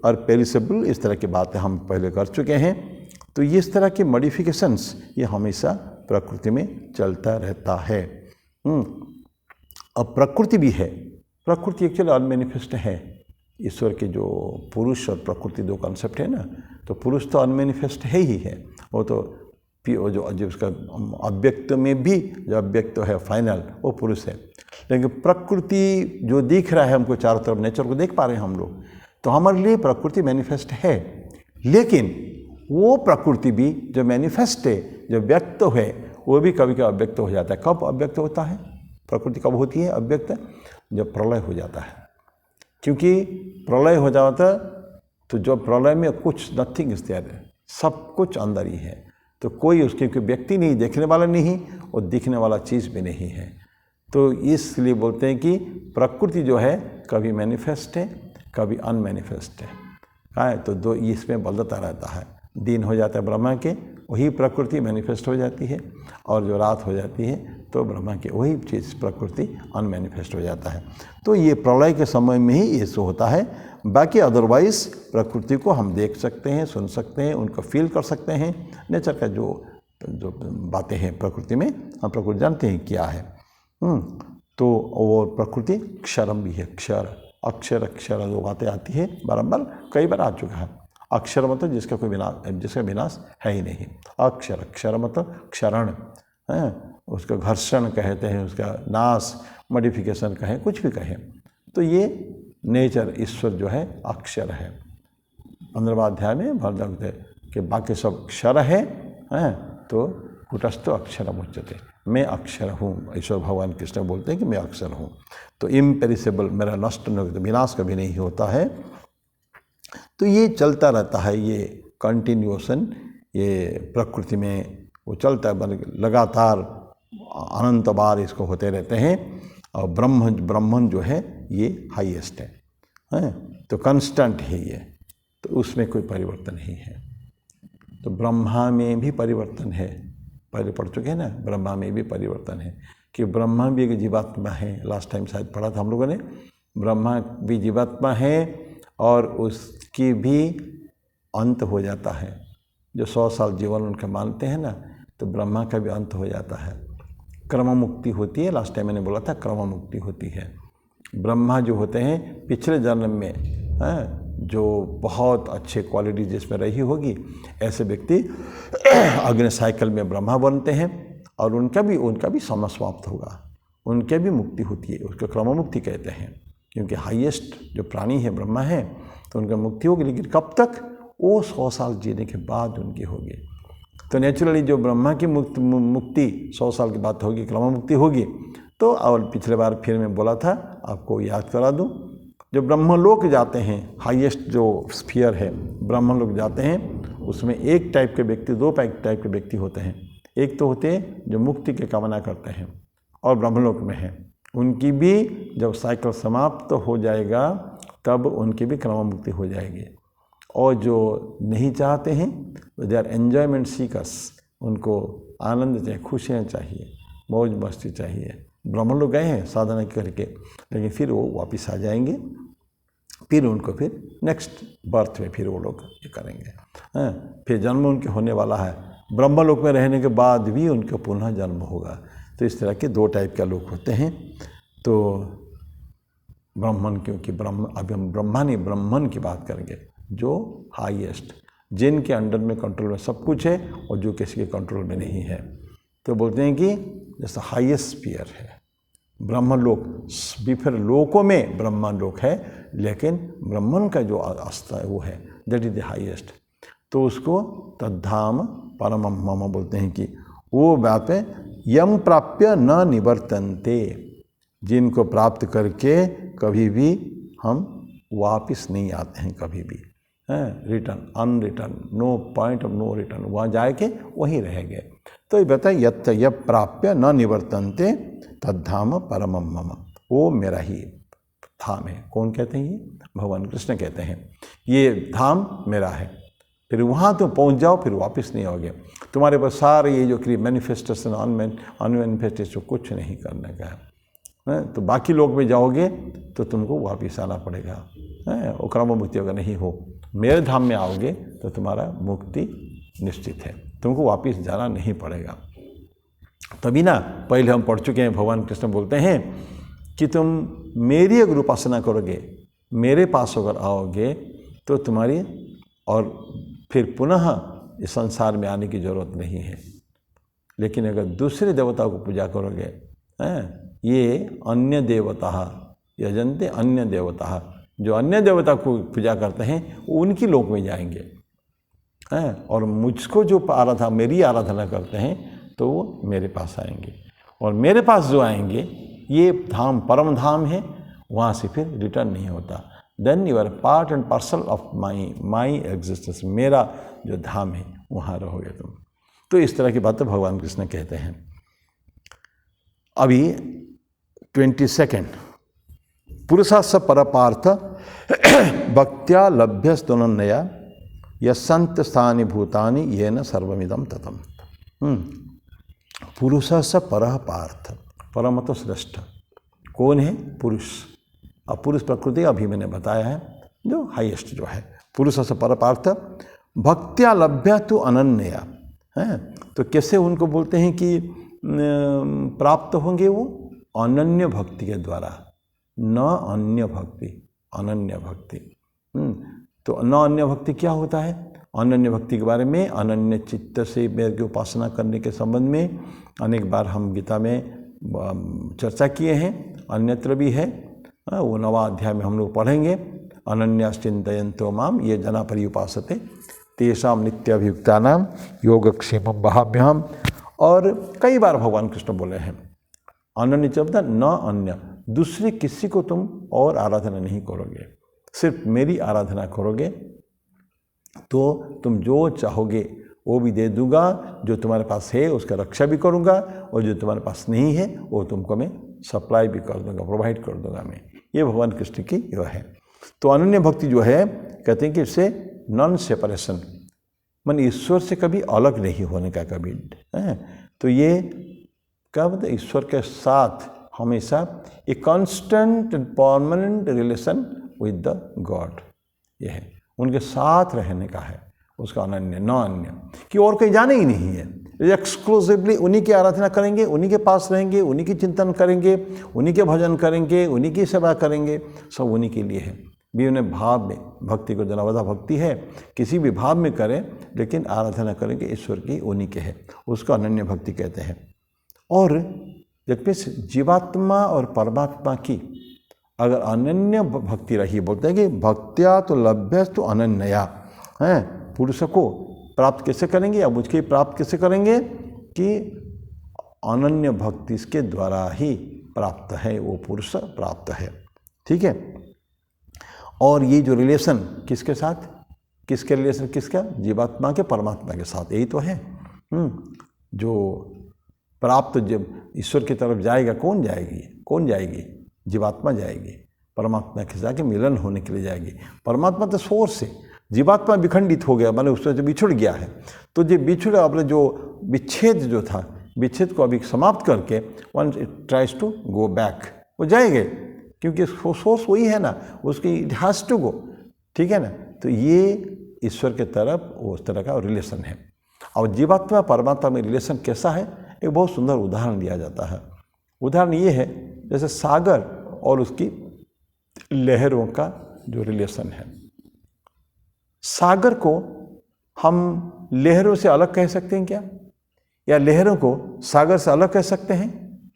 और पेरिसेबल इस तरह की बातें हम पहले कर चुके हैं। तो ये इस तरह के मॉडिफिकेशंस ये हमेशा प्रकृति में चलता रहता है। अब प्रकृति भी है, प्रकृति एक्चुअली अनमैनिफेस्ट है। ईश्वर के जो पुरुष और प्रकृति दो कॉन्सेप्ट है ना, तो पुरुष तो अनमैनिफेस्ट है ही है। वो तो जो उसका अव्यक्त में भी जो अव्यक्त है फाइनल, वो पुरुष है। लेकिन प्रकृति जो दिख रहा है हमको चारों तरफ, नेचर को देख पा रहे हैं हम लोग, तो हमारे लिए प्रकृति मैनिफेस्ट है। लेकिन वो प्रकृति भी जो मैनिफेस्ट है, जो व्यक्त है, वो भी कभी कभी अव्यक्त हो जाता है। कब अव्यक्त होता है प्रकृति, कब होती है अव्यक्त? जब प्रलय हो जाता है। क्योंकि प्रलय हो जाता है तो जो प्रलय में कुछ नथिंग इज देयर, सब कुछ अंदर ही है। तो कोई उसके कोई व्यक्ति नहीं, देखने वाला नहीं और दिखने वाला चीज़ भी नहीं है। तो इसलिए बोलते हैं कि प्रकृति जो है कभी मैनिफेस्ट है, कभी अनमैनिफेस्ट है। तो दो इसमें बदलता रहता है। दिन हो जाता है ब्रह्मा के, वही प्रकृति मैनिफेस्ट हो जाती है, और जो रात हो जाती है तो ब्रह्मा के वही चीज़ प्रकृति अनमैनिफेस्ट हो जाता है। तो ये प्रलय के समय में ही ये सो होता है। बाकी अदरवाइज प्रकृति को हम देख सकते हैं, सुन सकते हैं, उनको फील कर सकते हैं। नेचर का जो बातें हैं प्रकृति में, हम प्रकृति जानते हैं क्या है। तो वो प्रकृति क्षरम भी है। क्षर, अक्षर, अक्षर जो बातें आती है बारंबार, कई बार आ चुका है। अक्षर मतलब जिसका कोई विनाश, जिसका विनाश है ही नहीं। अक्षर, अक्षर मतलब क्षरण है, उसका घर्षण कहते हैं, उसका नाश, मॉडिफिकेशन कहें, कुछ भी कहें। तो ये नेचर, ईश्वर जो है अक्षर है। 15वां अध्याय में भरदग्ध है कि बाकी सब क्षर है, तो कुटस्थो अक्षरम उच्यते, मैं अक्षर हूँ। ईश्वर भगवान कृष्ण बोलते हैं कि मैं अक्षर हूँ। तो इम्पेरिसेबल, मेरा नष्ट नहीं होता, विनाश कभी नहीं होता है। तो ये चलता रहता है, ये कंटिन्यूएशन ये प्रकृति में वो चलता है, लगातार अनंत बार इसको होते रहते हैं। और ब्रह्मन जो है ये हाईएस्ट है, तो कांस्टेंट है ये, तो उसमें कोई परिवर्तन नहीं है। तो ब्रह्मा में भी परिवर्तन है, पहले पढ़ चुके हैं ना, ब्रह्मा में भी परिवर्तन है कि ब्रह्मा भी एक जीवात्मा है। लास्ट टाइम शायद पढ़ा था हम लोगों ने, ब्रह्मा भी जीवात्मा है और उसकी भी अंत हो जाता है। जो 100 साल जीवन उनका मानते हैं ना, तो ब्रह्मा का भी अंत हो जाता है। क्रम मुक्ति होती है, लास्ट टाइम मैंने बोला था क्रम मुक्ति होती है। ब्रह्मा जो होते हैं पिछले जन्म में जो बहुत अच्छे क्वालिटी जिसमें रही होगी, ऐसे व्यक्ति अग्नि साइकिल में ब्रह्मा बनते हैं और उनका भी समय समाप्त होगा, उनके भी मुक्ति होती है, उसको क्रम मुक्ति कहते हैं। क्योंकि हाईएस्ट जो प्राणी है ब्रह्मा है, तो उनका मुक्ति होगी, लेकिन कब तक? वो 100 साल जीने के बाद उनकी होगी। तो नेचुरली जो ब्रह्मा की मुक्ति 100 साल के बाद होगी, क्रम मुक्ति होगी। तो और पिछले बार फिर मैं बोला था, आपको याद करा दूं, जो ब्रह्मलोक जाते हैं, हाईएस्ट जो स्फीयर है ब्रह्मलोक जाते हैं, उसमें एक टाइप के व्यक्ति, दो टाइप के व्यक्ति होते हैं। एक तो होते हैं जो मुक्ति की कामना करते हैं और ब्रह्मलोक में हैं, उनकी भी जब साइकिल समाप्त हो जाएगा तब उनकी भी क्रम मुक्ति हो जाएगी। और जो नहीं चाहते हैं, दे आर एन्जॉयमेंट सीकर्स, उनको आनंद चाहिए, खुशियाँ चाहिए, मौज मस्ती चाहिए। ब्रह्मलोक गए हैं साधना करके, लेकिन फिर वो वापस आ जाएंगे, फिर उनको फिर नेक्स्ट बर्थ में फिर वो लोग ये करेंगे। फिर जन्म उनके होने वाला है, ब्रह्मलोक में रहने के बाद भी उनका पुनः जन्म होगा। तो इस तरह के 2 टाइप के लोग होते हैं। तो ब्राह्मण, क्योंकि अभी हम ब्राह्मण की बात करेंगे, जो हाईएस्ट, जिनके अंडर में कंट्रोल में सब कुछ है और जो किसी के कंट्रोल में नहीं है। तो बोलते हैं कि जैसा हाईएस्ट स्फीयर है ब्रह्मलोक, फिर लोकों में ब्रह्मलोक है, लेकिन ब्रह्मन का जो आस्था है वो है, दैट इज द हाईएस्ट। तो उसको तद्धाम परमम मम बोलते हैं कि वो बात है, यम प्राप्य न निवर्तन्ते, जिनको प्राप्त करके कभी भी हम वापस नहीं आते हैं, कभी भी return, unreturn, no point of no return, वहाँ जाके वहीं रहेंगे। तो ये बताए यत् यब प्राप्य न निवर्तन्ते तद्धाम परमम मम, वो मेरा ही धाम है। कौन कहते हैं? ये भगवान कृष्ण कहते हैं, ये धाम मेरा है। फिर वहाँ तुम पहुँच जाओ, फिर वापस नहीं आओगे। तुम्हारे पास सारे ये जो मैनिफेस्टेशन अनमैनिफेस्टेशन कुछ नहीं करने का है। तो बाकी लोग में जाओगे तो तुमको वापस आना पड़ेगा, वो क्रम मुक्ति अगर नहीं हो। मेरे धाम में आओगे तो तुम्हारा मुक्ति निश्चित है, तुमको वापस जाना नहीं पड़ेगा। तभी ना, पहले हम पढ़ चुके हैं, भगवान कृष्ण बोलते हैं कि तुम मेरी अगर उपासना करोगे, मेरे पास अगर आओगे तो तुम्हारी और फिर पुनः इस संसार में आने की जरूरत नहीं है। लेकिन अगर दूसरे देवता को पूजा करोगे, ये अन्य देवता यजन्ते अन्य देवता, जो अन्य देवता को पूजा करते हैं वो उनकी लोक में जाएंगे, और मुझको जो मेरी आराधना करते हैं तो वो मेरे पास आएंगे। और मेरे पास जो आएंगे, ये धाम परम धाम है, वहाँ से फिर रिटर्न नहीं होता। Then you are part and parcel of my existence, मेरा जो धाम है वहाँ रहोगे तुम। तो इस तरह की बातें भगवान कृष्ण कहते हैं। अभी 22 पुरुषास परपार्थ भक्त्या लभ्यस्तुनन्नया यस्सन्त स्थानि भूतानि येन सर्वमिदं ततम्। पुरुषास परः पार्थ, परम तो श्रेष्ठ कौन है? पुरुष। अब पुरुष प्रकृति अभी मैंने बताया है जो हाईएस्ट जो है। पुरुषास पर पार्थ भक्त्या लभ्य तो अनन्या है। तो कैसे उनको बोलते हैं कि प्राप्त होंगे? वो अनन्य भक्ति के द्वारा, न अन्य भक्ति, अनन्य भक्ति। तो न अन्य भक्ति क्या होता है? अनन्य भक्ति के बारे में, अनन्य चित्त से मेरे की उपासना करने के संबंध में अनेक बार हम गीता में चर्चा किए हैं, अन्यत्र भी है। वो 9वां अध्याय में हम लोग पढ़ेंगे। अनन्याश्चिन्तयन्तो माम ये जना पर्युपासते तेषाम नित्याभियुक्तानाम योगक्षेमं वहाम्यहम्। और कई बार भगवान कृष्ण बोले हैं अनन्य शब्द न अन्य, दूसरे किसी को तुम और आराधना नहीं करोगे, सिर्फ मेरी आराधना करोगे तो तुम जो चाहोगे वो भी दे दूंगा, जो तुम्हारे पास है उसका रक्षा भी करूंगा, और जो तुम्हारे पास नहीं है वो तुमको मैं सप्लाई भी कर दूंगा, प्रोवाइड कर दूंगा मैं। ये भगवान कृष्ण की यो है। तो अनन्य भक्ति जो है कहते हैं कि इससे नॉन सेपरेशन, मन ईश्वर से कभी अलग नहीं होने का कभी है। तो ये कब ईश्वर के साथ हमेशा a constant and permanent relation with the God, ये है, उनके साथ रहने का है उसका अनन्य, न अन्य कि और कहीं जाने ही नहीं है। एक्सक्लूसिवली उन्हीं की आराधना करेंगे, उन्हीं के पास रहेंगे, उन्हीं की चिंतन करेंगे, उन्हीं के भजन करेंगे, उन्हीं की सेवा करेंगे, सब उन्हीं के लिए है। विभिन्न भाव में भक्ति को जनावधा भक्ति है, किसी भी भाव में करें लेकिन आराधना करेंगे ईश्वर की, उन्हीं के है, उसको अनन्य भक्ति कहते हैं। और जबकि जीवात्मा और परमात्मा की अगर अनन्य भक्ति रही, बोलते हैं कि भक्त्या तो लभ्य तो अनन्या है। पुरुष को प्राप्त कैसे करेंगे या मुझके प्राप्त कैसे करेंगे कि अनन्य भक्ति इसके द्वारा ही प्राप्त है, वो पुरुष प्राप्त है। ठीक है। और ये जो रिलेशन किसके साथ, किसके रिलेशन, किसका? जीवात्मा के परमात्मा के साथ, यही तो है। जो प्राप्त जब ईश्वर की तरफ जाएगा, कौन जाएगी? कौन जाएगी? जीवात्मा जाएगी, परमात्मा के जाके मिलन होने के लिए जाएगी। परमात्मा तो सोर्स है, जीवात्मा विखंडित हो गया, माने उससे जो बिछुड़ गया है। तो जो बिछुड़ा, अपने जो विच्छेद जो था, विच्छेद को अभी समाप्त करके one it tries to go back, वो जाएंगे क्योंकि सोर्स वही है ना, उसकी इट हैज़ टू गो। ठीक है ना। तो ये ईश्वर के तरफ उस तरह का रिलेशन है। और जीवात्मा परमात्मा में रिलेशन कैसा है, एक बहुत सुंदर उदाहरण दिया जाता है। उदाहरण ये है जैसे सागर और उसकी लहरों का जो रिलेशन है। सागर को हम लहरों से अलग कह सकते हैं क्या? या लहरों को सागर से अलग कह सकते हैं?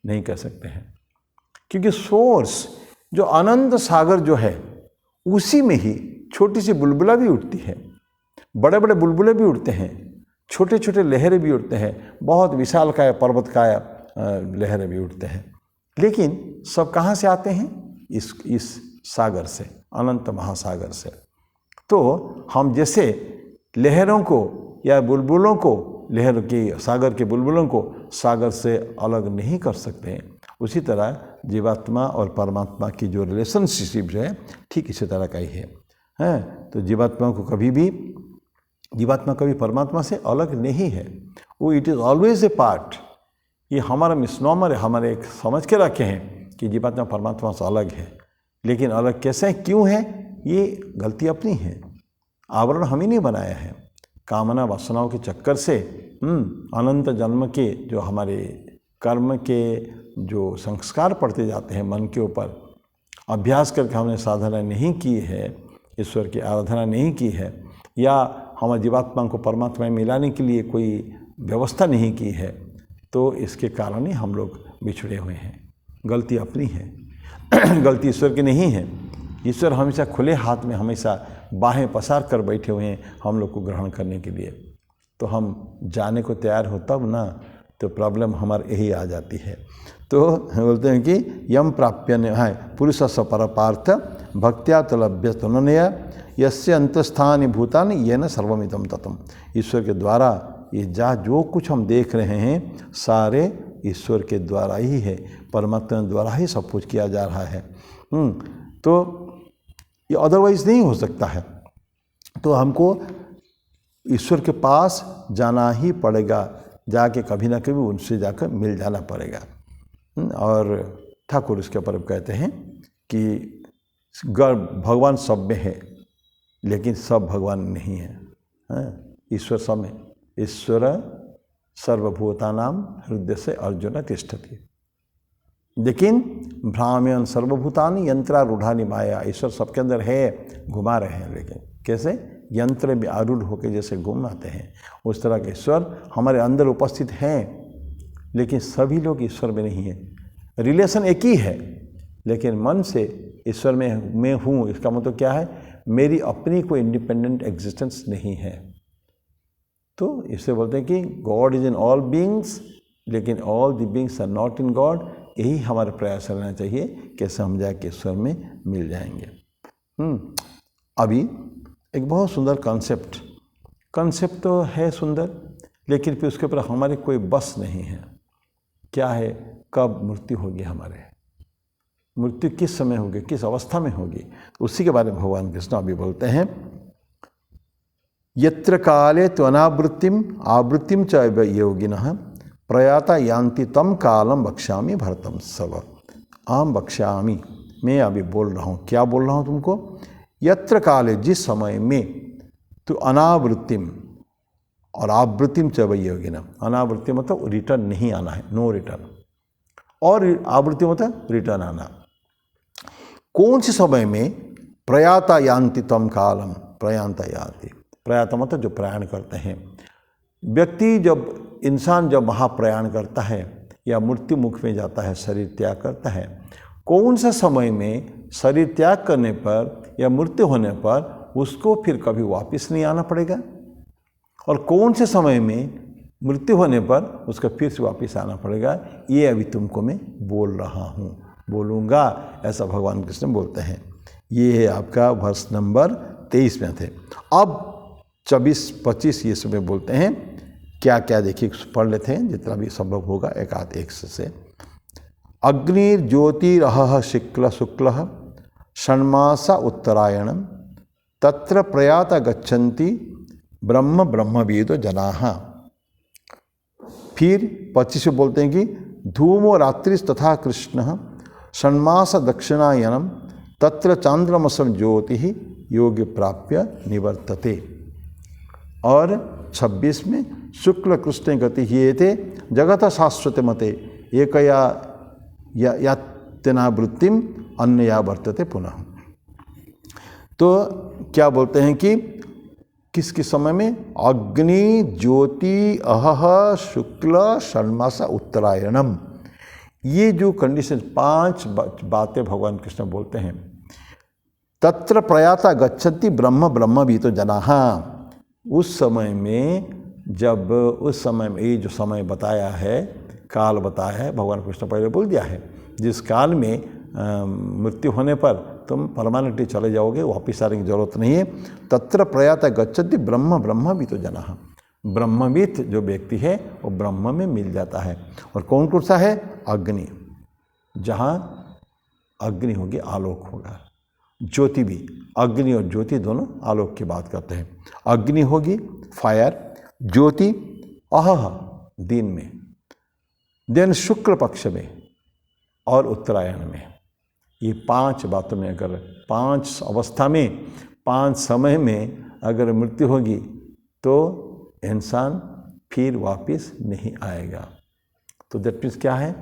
नहीं कह सकते हैं, क्योंकि सोर्स जो अनंत सागर जो है उसी में ही छोटी सी बुलबुला भी उठती है, बड़े बड़े बुलबुले भी उठते हैं, छोटे छोटे लहरें भी उठते हैं, बहुत विशालकाय पर्वतकाय लहरें भी उठते हैं। लेकिन सब कहाँ से आते हैं? इस सागर से, अनंत महासागर से। तो हम जैसे लहरों को या बुलबुलों को, लहर की सागर के बुलबुलों को सागर से अलग नहीं कर सकते, उसी तरह जीवात्मा और परमात्मा की जो रिलेशनशिप है ठीक इसी तरह का ही है। तो जीवात्मा कभी परमात्मा से अलग नहीं है, वो it is always a part. ये हमारा मिसनॉमर है, हमारे एक समझ के रखे हैं कि जीवात्मा परमात्मा से अलग है, लेकिन अलग कैसे है, क्यों है, ये गलती अपनी है। आवरण हम ही नहीं बनाया है, कामना वासनाओं के चक्कर से अनंत जन्म के जो हमारे कर्म के जो संस्कार पड़ते जाते हैं मन के ऊपर, अभ्यास करके हमने साधना नहीं की है, ईश्वर की आराधना नहीं की है, या हमारे जीवात्मा को परमात्मा में मिलाने के लिए कोई व्यवस्था नहीं की है, तो इसके कारण ही हम लोग बिछड़े हुए हैं। गलती अपनी है, गलती ईश्वर की नहीं है। ईश्वर हमेशा खुले हाथ में, हमेशा बाहें पसार कर बैठे हुए हैं हम लोग को ग्रहण करने के लिए। तो हम जाने को तैयार हो तब ना, तो प्रॉब्लम हमारे यही आ जाती है। तो बोलते हैं कि यम प्राप्य है पुरुष सपर पार्थ भक्त्या तलभ्य तनया यस्य अंतस्थानि भूतानि येन सर्वमिदं ततम्। ईश्वर के द्वारा ये जो कुछ हम देख रहे हैं सारे ईश्वर के द्वारा ही है, परमात्मा द्वारा ही सब कुछ किया जा रहा है। तो ये अदरवाइज नहीं हो सकता है। तो हमको ईश्वर के पास जाना ही पड़ेगा, जाके कभी ना कभी उनसे जाकर मिल जाना पड़ेगा। और ठाकुर इसके ऊपर कहते हैं कि भगवान सब में है, लेकिन सब भगवान नहीं है। ईश्वर सब में, ईश्वर सर्वभूतानां हृदय से अर्जुन तिष्ठति, लेकिन भ्राम्यन सर्वभूतानि यंत्रारूढ़ानि माया। ईश्वर सबके अंदर है, घुमा रहे हैं, लेकिन कैसे? यंत्र में आरूढ़ होकर जैसे घुमाते हैं, उस तरह के ईश्वर हमारे अंदर उपस्थित हैं, लेकिन सभी लोग ईश्वर में नहीं हैं। रिलेशन एक ही है, लेकिन मन से ईश्वर में मैं हूँ, इसका मतलब क्या है? मेरी अपनी कोई इंडिपेंडेंट एग्जिस्टेंस नहीं है। तो इससे बोलते हैं कि God is in all beings, लेकिन all the beings are not in God. यही हमारा प्रयास रहना चाहिए, कैसे हम जाके ईश्वर में मिल जाएंगे। अभी एक बहुत सुंदर कॉन्सेप्ट तो है सुंदर, लेकिन फिर उसके ऊपर हमारे कोई बस नहीं है। क्या है? कब मृत्यु होगी हमारे, मृत्यु किस समय होगी, किस अवस्था में होगी, उसी के बारे में भगवान कृष्ण अभी बोलते हैं। यत्र काले त्वनावृत्तिम आवृत्तिम च योगिनः प्रयाता यान्ति तम कालम बक्ष्यामि भरतम सब। आम बक्ष्यामि, मैं अभी बोल रहा हूँ। क्या बोल रहा हूँ तुमको? यत्र काले, जिस समय में तो अनावृत्तिम और आवृत्तिम च योगिनः। अनावृत्ति मतलब रिटर्न नहीं आना है, नो रिटर्न, और आवृत्ति मतलब रिटर्न आना। कौन से समय में? प्रयाता यान्ति तम कालम, प्रयाता यान्ति, प्रयाता मतलब जो प्रयाण करते हैं। व्यक्ति जब, इंसान जब महाप्रयाण करता है या मृत्यु मुख में जाता है, शरीर त्याग करता है, कौन सा समय में शरीर त्याग करने पर या मृत्यु होने पर उसको फिर कभी वापस नहीं आना पड़ेगा, और कौन से समय में मृत्यु होने पर उसका फिर से वापस आना पड़ेगा, ये अभी तुमको मैं बोल रहा हूँ, बोलूँगा, ऐसा भगवान कृष्ण बोलते हैं। ये है आपका वर्ष नंबर 23 में थे। अब 24-25 ये सब बोलते हैं। क्या क्या देखिए, पढ़ लेते हैं जितना भी संभव होगा एक से। अग्निर्ज्योतिरहः शुक्लः षण्मासा उत्तरायणं तत्र प्रयाता गच्छन्ति ब्रह्म ब्रह्मविदो जनाः। फिर 25 में बोलते हैं कि धूमो रात्रिस् तथा कृष्णः षण्मास दक्षिणायनम तत्र चांद्रमसम ज्योति योगी प्राप्य निवर्तते। और 26 में शुक्ल कृष्ण गति ये थे जगत शाश्वत मते एकया यात्यनावृत्तिम अन्यया वर्तते पुनः। तो क्या बोलते हैं कि किस किस समय में? अग्नि ज्योति अहह शुक्ल षण्मास उत्तरायणम। ये जो कंडीशन 5 बातें भगवान कृष्ण बोलते हैं। तत्र प्रयाता गच्छन्ति ब्रह्म ब्रह्मविदो जनाः। उस समय में, जब उस समय में, ये जो समय बताया है, काल बताया है, भगवान कृष्ण पहले बोल दिया है, जिस काल में मृत्यु होने पर तुम परमानेंटली चले जाओगे, वापिस आने की जरूरत नहीं है। तत्र प्रयाता गच्छन्ति ब्रह्म ब्रह्मविदो जनाः। ब्रह्मविद जो व्यक्ति है वो ब्रह्म में मिल जाता है। और कौन कौन सा है? अग्नि, जहाँ अग्नि होगी आलोक होगा। ज्योति भी, अग्नि और ज्योति दोनों आलोक की बात करते हैं। अग्नि होगी फायर, ज्योति अहह दिन में, देन शुक्ल पक्ष में और उत्तरायण में। ये 5 बातों में, अगर 5 अवस्था में, 5 समय में अगर मृत्यु होगी तो इंसान फिर वापस नहीं आएगा। तो दैट मीन्स क्या है?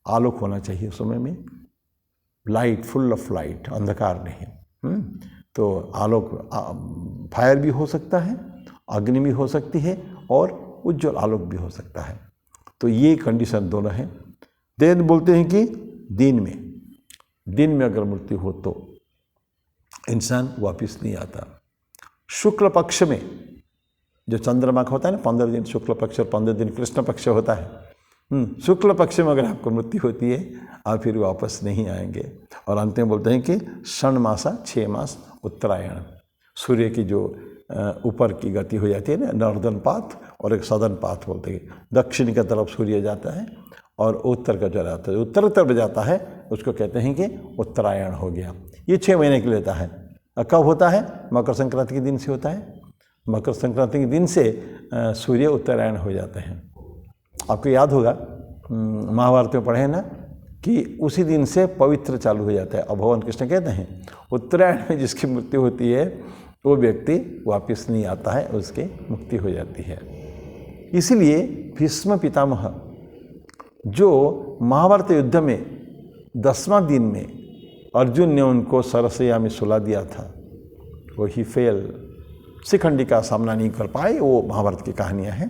आलोक होना चाहिए उस समय में, लाइट, फुल ऑफ लाइट, अंधकार नहीं। तो आलोक, फायर भी हो सकता है, अग्नि भी हो सकती है, और उज्ज्वल आलोक भी हो सकता है। तो ये कंडीशन दोनों हैं। देन बोलते हैं कि दिन में अगर मृत्यु हो तो इंसान वापस नहीं आता। शुक्ल पक्ष में, जो चंद्रमा का होता है ना, 15 दिन शुक्ल पक्ष और 15 दिन कृष्ण पक्ष होता है। शुक्ल पक्ष में अगर आपको मृत्यु होती है, आप फिर वापस नहीं आएंगे। और अंत में बोलते हैं कि षण्मासा, 6 मास उत्तरायण, सूर्य की जो ऊपर की गति हो जाती है ना, नॉर्दर्न पाथ और एक सदर्न पाथ बोलते हैं। दक्षिण की तरफ सूर्य जाता है और उत्तर का चला जाता है, उत्तर तरफ जाता है उसको कहते हैं कि उत्तरायण हो गया। ये 6 महीने के लिए होता है। कब होता है? मकर संक्रांति के दिन से होता है। मकर संक्रांति के दिन से सूर्य उत्तरायण हो जाते हैं। आपको याद होगा महाभारत में पढ़े ना कि उसी दिन से पवित्र चालू हो जाता है। अब भगवान कृष्ण कहते हैं उत्तरायण में जिसकी मृत्यु होती है वो व्यक्ति वापस नहीं आता है, उसकी मुक्ति हो जाती है। इसीलिए भीष्म पितामह जो महाभारत युद्ध में 10वां दिन में अर्जुन ने उनको सरसैया में सुला दिया था, वो ही फेल, शिखंडी का सामना नहीं कर पाए। वो महाभारत की कहानियाँ हैं।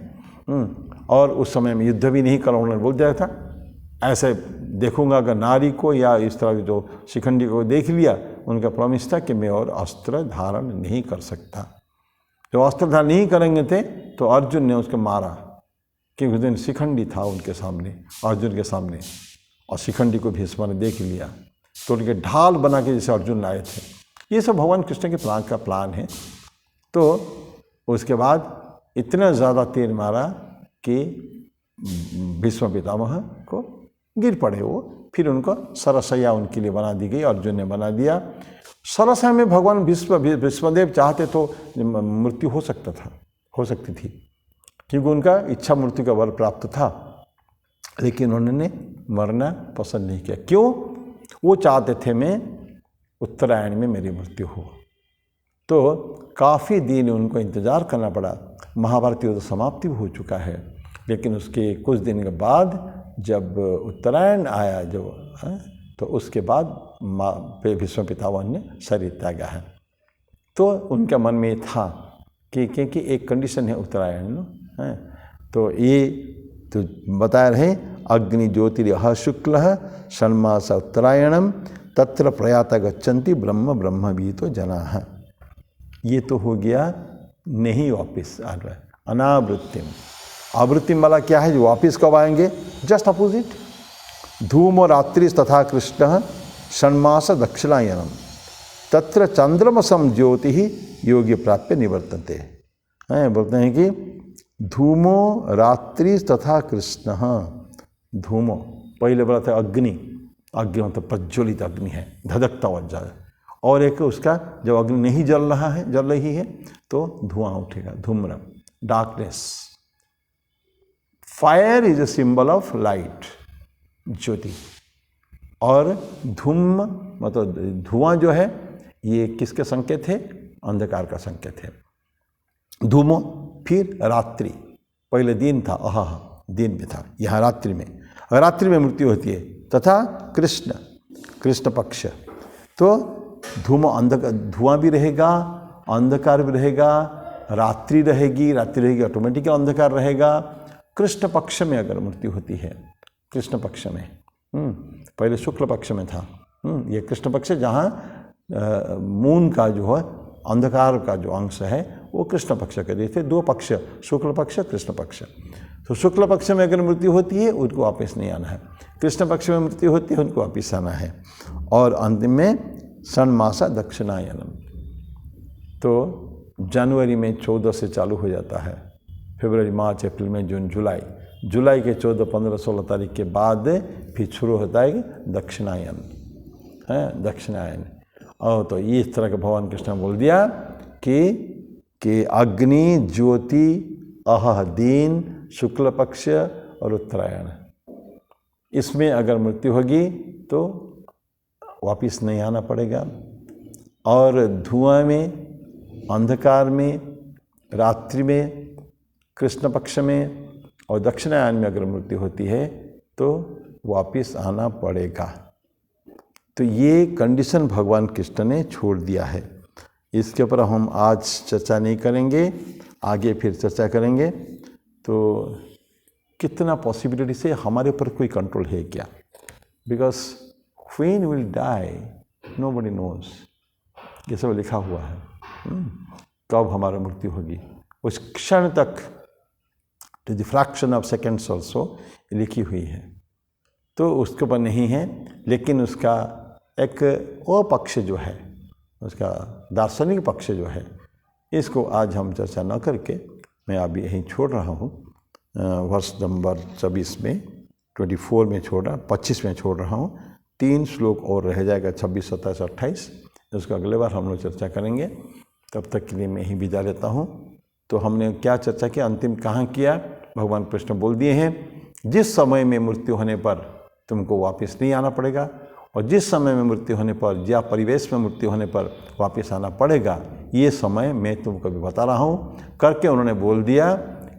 और उस समय में युद्ध भी नहीं कर, उन्होंने बोल दिया था ऐसे देखूंगा अगर नारी को या इस तरह जो शिखंडी को देख लिया, उनका प्रॉमिस था कि मैं और अस्त्र धारण नहीं कर सकता। जो अस्त्र धारण नहीं करेंगे थे तो अर्जुन ने उसको मारा, क्योंकि उस दिन शिखंडी था उनके सामने, अर्जुन के सामने, और शिखंडी को भीष्म ने देख लिया तो उनके ढाल बना के जैसे अर्जुन लाए थे। ये सब भगवान कृष्ण के प्लान है। तो उसके बाद इतना ज़्यादा तीर मारा कि भीष्म पितामह को गिर पड़े वो। फिर उनको सरसैया उनके लिए बना दी गई, अर्जुन ने बना दिया। सरसैया में भगवान भीष्मदेव चाहते तो मृत्यु हो सकती थी, क्योंकि उनका इच्छा मृत्यु का वर प्राप्त था, लेकिन उन्होंने मरना पसंद नहीं किया। क्यों? वो चाहते थे मैं उत्तरायण में मेरी मृत्यु हो। तो काफ़ी दिन उनको इंतज़ार करना पड़ा। महाभारत युद्ध समाप्ति हो चुका है, लेकिन उसके कुछ दिन के बाद जब उत्तरायण आया तो उसके बाद भीष्म पितामह ने शरीर त्यागा है। तो उनके मन में था कि क्योंकि एक कंडीशन है उत्तरायण है, तो ये तो बता रहे अग्नि ज्योतिरह शुक्ल षण्मास उत्तरायणम तत्र प्रयात गच्छन्ति ब्रह्म ब्रह्मवीतो जनाः। ये तो हो गया नहीं वापस आ रहा है। अनावृत्तिम, आवृत्तिम वाला क्या है जो वापस कब आएंगे? जस्ट अपोजिट, धूम रात्रि तथा कृष्ण षण्मास दक्षिणायनम तत्र चंद्रमसम ज्योति ही योगी प्राप्य निवर्तन्ते हैं। बोलते हैं कि धूमो रात्रि तथा कृष्ण, धूमो पहले बोला था अग्नि, अग्नि मतलब प्रज्वलित अग्नि है, धधकता हुआ जाए, और एक उसका जब अग्नि नहीं जल रही है तो धुआं उठेगा, धूम्र, darkness. Fire is a symbol of light, ज्योति, और धूम मतलब धुआं जो है ये किसके संकेत है? अंधकार का संकेत है। धूमो, फिर रात्रि, पहले दिन था, दिन में था, यहाँ रात्रि में मृत्यु होती है। तथा कृष्ण, कृष्ण पक्ष, तो धुआं भी रहेगा, अंधकार भी रहेगा, रात्रि रहेगी, ऑटोमेटिकली अंधकार रहेगा। कृष्ण पक्ष में अगर मृत्यु होती है, कृष्ण पक्ष में, पहले शुक्ल पक्ष में था, ये कृष्ण पक्ष जहाँ मून का जो है अंधकार का जो अंश है वो कृष्ण पक्ष के दिए थे। 2 पक्ष, शुक्ल पक्ष, कृष्ण पक्ष। तो शुक्ल पक्ष में अगर मृत्यु होती है उनको वापस नहीं आना है, कृष्ण पक्ष में मृत्यु होती है उनको वापस आना है। और अंतिम में षण्मासा दक्षिणायनम, तो जनवरी में 14 से चालू हो जाता है, फरवरी, मार्च, अप्रैल, मई, जून, जुलाई के 14, 15, 16 तारीख के बाद फिर शुरू होता है दक्षिणायन, है दक्षिणायन। और तो ये इस तरह के भगवान कृष्ण ने बोल दिया कि अग्नि, ज्योति, अह दिन, शुक्ल पक्ष और उत्तरायण, इसमें अगर मृत्यु होगी तो वापिस नहीं आना पड़ेगा। और धुआं में, अंधकार में, रात्रि में, कृष्ण पक्ष में और दक्षिणायन में अगर मृत्यु होती है तो वापिस आना पड़ेगा। तो ये कंडीशन भगवान कृष्ण ने छोड़ दिया है। इसके ऊपर हम आज चर्चा नहीं करेंगे, आगे फिर चर्चा करेंगे। तो कितना पॉसिबिलिटी से हमारे ऊपर कोई कंट्रोल है क्या? Because when will die nobody knows, ये सब लिखा हुआ है, कब हमारा मृत्यु होगी उस क्षण तक, to the fraction of seconds also लिखी हुई है। तो उसके ऊपर नहीं है, लेकिन उसका एक वो पक्ष जो है, उसका दार्शनिक पक्ष जो है इसको आज हम चर्चा न करके मैं अभी यहीं छोड़ रहा हूँ। वर्ष नंबर 24 में 24 में छोड़ा, 25 में छोड़ रहा हूँ। 3 श्लोक और रह जाएगा, 26, 27, 28। उसको अगले बार हम लोग चर्चा करेंगे। तब तक के लिए मैं ही विदा लेता हूँ। तो हमने क्या चर्चा किया, अंतिम कहाँ किया? भगवान कृष्ण बोल दिए हैं, जिस समय में मृत्यु होने पर तुमको वापस नहीं आना पड़ेगा, और जिस समय में मृत्यु होने पर या परिवेश में मृत्यु होने पर वापस आना पड़ेगा, ये समय मैं तुमको भी बता रहा हूँ। करके उन्होंने बोल दिया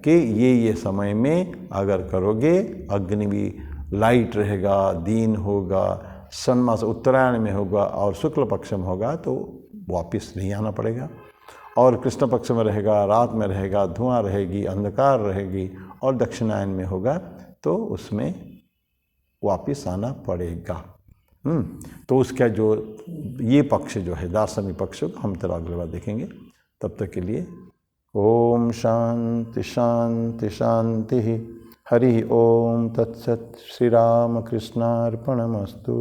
कि ये समय में अगर करोगे, अग्नि भी लाइट रहेगा, दिन होगा, सन मास उत्तरायण में होगा और शुक्ल पक्ष में होगा तो वापस नहीं आना पड़ेगा। और कृष्ण पक्ष में रहेगा, रात में रहेगा, धुआं रहेगी, अंधकार रहेगी, और दक्षिणायन में होगा तो उसमें वापस आना पड़ेगा। तो उसका जो ये पक्ष जो है दार्शनिक पक्ष को हम तेरा अगले बार देखेंगे। तब तक के लिए ओम शांति शांति शांति। हरि ओम तत्सत। श्री राम कृष्णार्पणमस्तु।